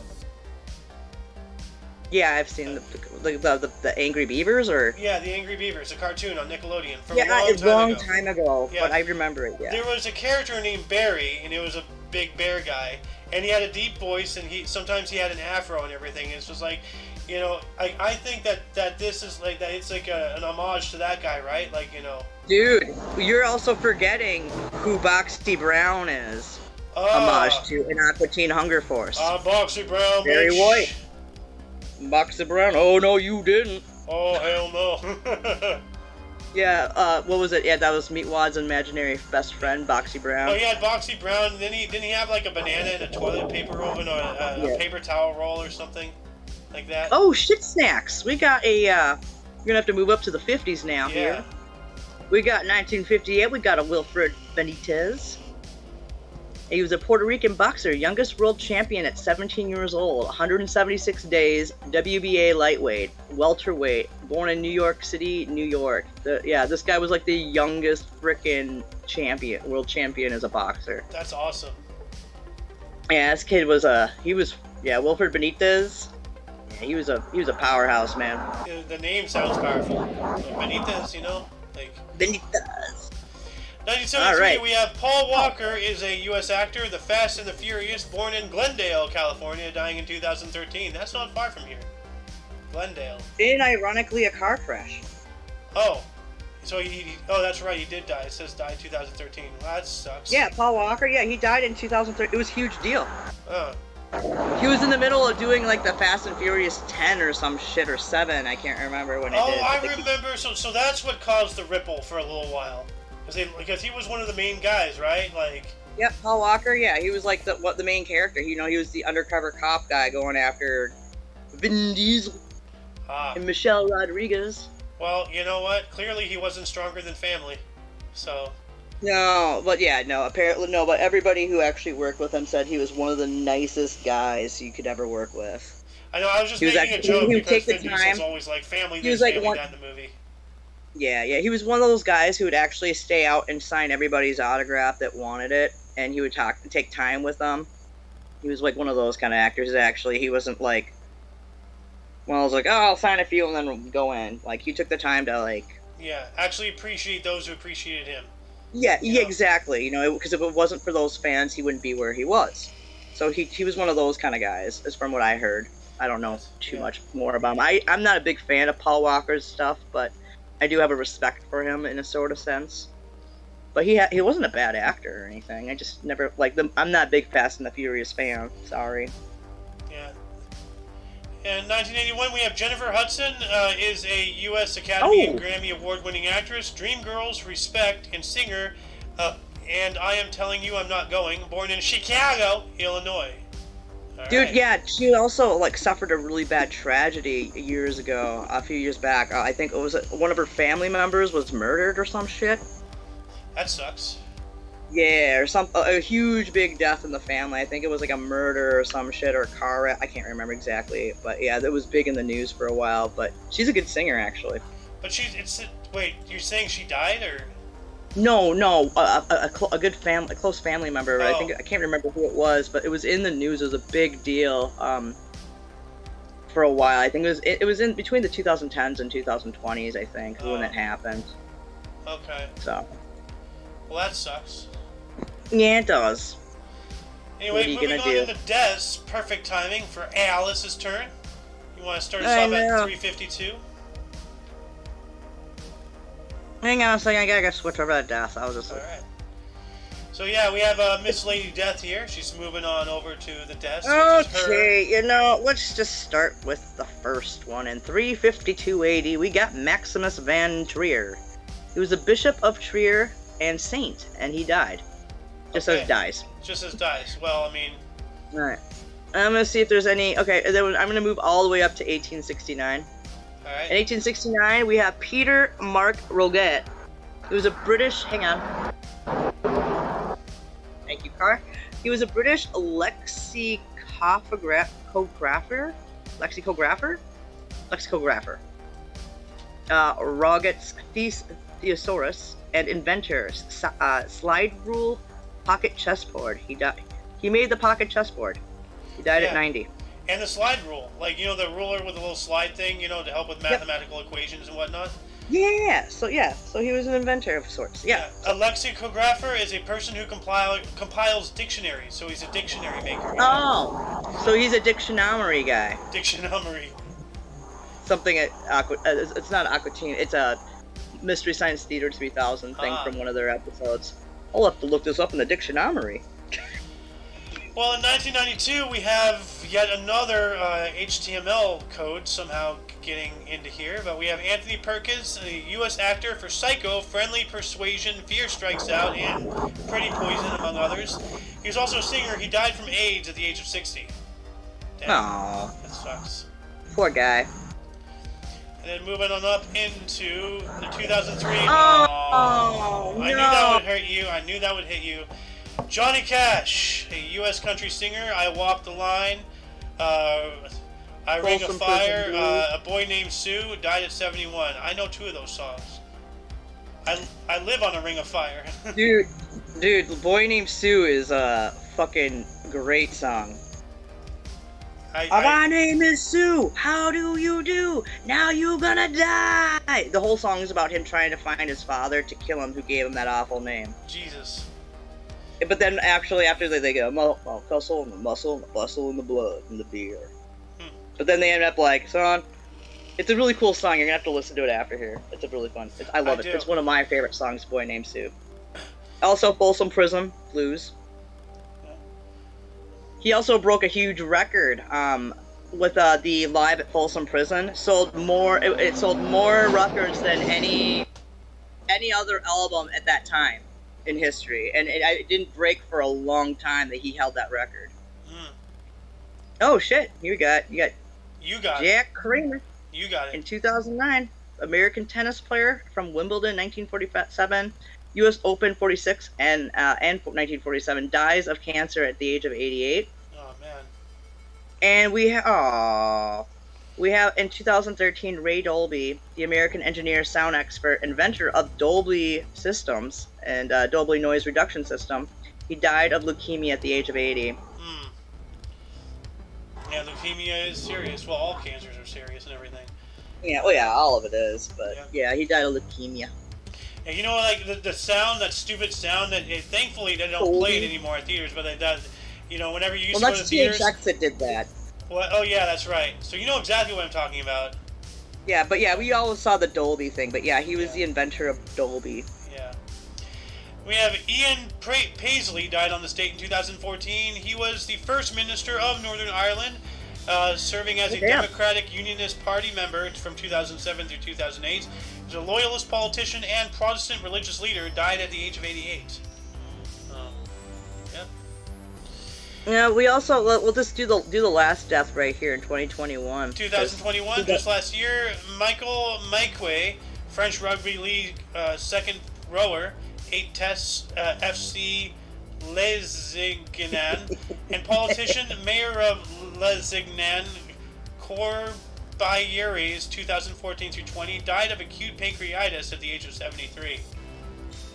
Yeah, I've seen the Angry Beavers, or Yeah, the Angry Beavers, the cartoon on Nickelodeon from it's a long time ago. time ago, Yeah. but I remember it. Yeah. There was a character named Barry, and it was a big bear guy, and he had a deep voice, and sometimes he had an afro and everything. And it's just like, I think that this is like that. It's like an homage to that guy, right? Dude, you're also forgetting who Boxy Brown is. Homage to in Aqua Teen Hunger Force. Boxy Brown, Barry bitch. White. Boxy Brown. Oh no, you didn't. Oh hell no. Yeah. What was it? Yeah, that was Meatwad's imaginary best friend, Boxy Brown. Oh, he had Boxy Brown, and then didn't he have like a banana and a toilet paper roll and a paper towel roll or something like that? Oh, shit snacks. We got a. You're gonna have to move up to the 50s now. Yeah. Here. We got 1958. We got a Wilfred Benitez. He was a Puerto Rican boxer, youngest world champion at 17 years old, 176 days, WBA lightweight, welterweight, born in New York City, New York. This guy was like the youngest frickin' world champion as a boxer. That's awesome. Yeah, this kid was Wilfred Benitez. Yeah, he was a powerhouse, man. The name sounds powerful. So Benitez, you know, like. Benitez. 1973, All right. we have Paul Walker is a U.S. actor, The Fast and the Furious, born in Glendale, California, dying in 2013. That's not far from here. Glendale. And ironically, a car crash. Oh. So oh, that's right, he did die. It says died 2013. Well, that sucks. Yeah, Paul Walker. Yeah, he died in 2013. It was a huge deal. Oh. He was in the middle of doing like the Fast and Furious 10 or some shit, or 7. I can't remember when it did. Oh, I remember. So that's what caused the ripple for a little while. Because he was one of the main guys, right? Like. Yep, Paul Walker. Yeah, he was like the main character. You know, he was the undercover cop guy going after Vin Diesel and Michelle Rodriguez. Well, you know what? Clearly, he wasn't stronger than family. So. No, but yeah, no. Apparently, no. But everybody who actually worked with him said he was one of the nicest guys you could ever work with. I know. I was just making a joke because Vin Diesel's always like family this, family that in the movie. Yeah, he was one of those guys who would actually stay out and sign everybody's autograph that wanted it, and he would take time with them. He was like one of those kind of actors. Actually, he wasn't like, well, I was like, oh, I'll sign a few and then we'll go in. Like, he took the time to like. Yeah, actually appreciate those who appreciated him. Yeah, exactly. You know, because if it wasn't for those fans, he wouldn't be where he was. So he was one of those kind of guys, as from what I heard. I don't know too much more about him. I'm not a big fan of Paul Walker's stuff, but I do have a respect for him in a sort of sense. But he wasn't a bad actor or anything. I just never I'm not a big Fast and the Furious fan. Sorry. Yeah. In 1981, we have Jennifer Hudson, is a U.S. Academy and Grammy Award-winning actress, Dreamgirls, Respect, and singer. And I Am Telling You I'm Not Going, born in Chicago, Illinois. Dude, yeah, she also suffered a really bad tragedy a few years back. I think it was one of her family members was murdered or some shit. That sucks. Yeah, or a huge big death in the family. I think it was like a murder or some shit or a car wreck. I can't remember exactly, but yeah, that was big in the news for a while. But she's a good singer, actually. But wait, you're saying she died or? No, a good a close family member. I can't remember who it was, but it was in the news. It was a big deal for a while. I think it was in between the 2010s and 2020s. I think when it happened. Okay. So. Well, that sucks. Yeah, it does. Anyway, moving on into Des, perfect timing for Alice's turn. You want to start us off at 352? Hang on a second, I gotta switch over to Death. I was just alright. So yeah, we have Miss Lady Death here. She's moving on over to the Des. Okay, you know, let's just start with the first one. In 352 AD, we got Maximus Van Trier. He was a bishop of Trier and saint, and he died. Just says dies. Just as dies. Well, I mean. Alright. I'm gonna see if there's any. Okay, then I'm gonna move all the way up to 1869. Alright. In 1869, we have Peter Mark Roget. He was a British. Hang on. Thank you, Car. He was a British lexicographer. Roget's thesaurus and inventor. Slide rule pocket chessboard. He made the pocket chessboard. He died at 90. And the slide rule, the ruler with the little slide thing, to help with mathematical equations and whatnot. Yeah. So he was an inventor of sorts. Yeah. A lexicographer is a person who compiles dictionaries. So he's a dictionary maker. Oh, so he's a dictionary guy. Dictionary. Something at it's not Aquatine. It's a Mystery Science Theater 3000 thing from one of their episodes. I'll have to look this up in the dictionary. Well, in 1992, we have yet another HTML code somehow getting into here, but we have Anthony Perkins, a U.S. actor for Psycho, Friendly Persuasion, Fear Strikes Out, and Pretty Poison, among others. He was also a singer. He died from AIDS at the age of 60. Damn. Aww. That sucks. Poor guy. And then moving on up into the 2003. Oh, no. I knew that would hurt you. I knew that would hit you. Johnny Cash, a U.S. country singer. I Walk the Line. I Ring a Fire. A Boy Named Sue died at 71. I know 2 of those songs. I live on a Ring of Fire. Dude, Boy Named Sue is a fucking great song. My name is Sue. How do you do? Now you gonna die. The whole song is about him trying to find his father to kill him, who gave him that awful name. Jesus. But then actually after they go, muscle and the muscle and the bustle and the blood and the beer. But then they end up like, son, it's a really cool song. You're gonna have to listen to it after here. It's a really fun. I love it. It's one of my favorite songs. Boy Named Sue. Also, Folsom Prison Blues. He also broke a huge record with the Live at Folsom Prison. It sold more records than any other album at that time in history, and it didn't break for a long time that he held that record. Oh shit! You got Jack Kramer. You got it. In 2009, American tennis player from Wimbledon, 1947, U.S. Open 46, and 1947, dies of cancer at the age of 88. Oh man. And we have in 2013 Ray Dolby, the American engineer, sound expert, inventor of Dolby systems and Dolby noise reduction system. He died of leukemia at the age of 80. Yeah, leukemia is serious. Well, all cancers are serious and everything. Yeah, well, yeah, all of it is, but yeah, he died of leukemia. And you know, like the sound, that stupid sound that thankfully they don't play it anymore at theaters, but they does. You know, whenever you used to go to theaters. Well, that's TDH that did that. Well, oh yeah, that's right. So you know exactly what I'm talking about. Yeah, but yeah, we always saw the Dolby thing, but yeah, he was the inventor of Dolby. Yeah. We have Ian Paisley died on this date in 2014. He was the first minister of Northern Ireland, serving as a Democratic Unionist Party member from 2007 through 2008. He was a loyalist politician and Protestant religious leader. Died at the age of 88. Yeah, we also we'll just do the last death right here in 2021. 2021, just last year, Michael Maikwe, French rugby league second rower, 8 tests, FC Lesignan, and politician, mayor of Lesignan, Corbières, 2014 through 20, died of acute pancreatitis at the age of 73.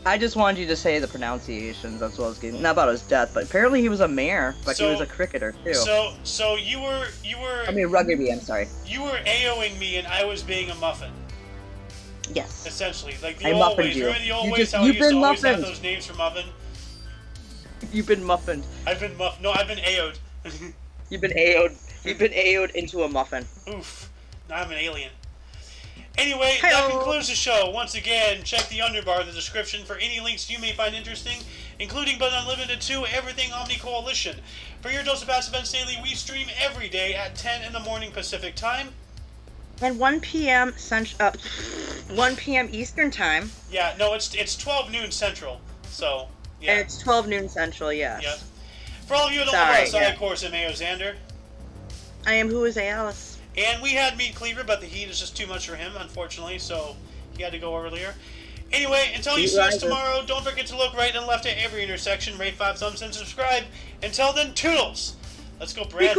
I just wanted you to say the pronunciations. That's what I was getting. Not about his death, but apparently he was a mayor, but he was a cricketer too. So you were. I mean rugby. I'm sorry. You were AOing me, and I was being a muffin. Yes. Essentially, like the old ways. Remember the old ways how we used to always have those names for muffin? You've been muffined. I've been No, I've been AO'd. You've been AO'd. You've been AO'd into a muffin. Oof. Now I'm an alien. Anyway, that concludes the show. Once again, check the underbar of the description for any links you may find interesting, including but not limited to Everything Omni Coalition. For your dose of past events daily, we stream every day at 10 in the morning Pacific time. And 1 p.m. 1 p.m. Eastern time. Yeah, no, it's 12 noon Central. So, yeah. And it's 12 noon Central, yes. Yeah. For all of you who don't know us, I, of course, am Mayo Xander. I am Who Is Alice. And we had Meat Cleaver, but the heat is just too much for him, unfortunately, so he had to go earlier. Anyway, until you see us tomorrow, don't forget to look right and left at every intersection, rate 5 thumbs, and subscribe. Until then, toodles! Let's go, Brandon.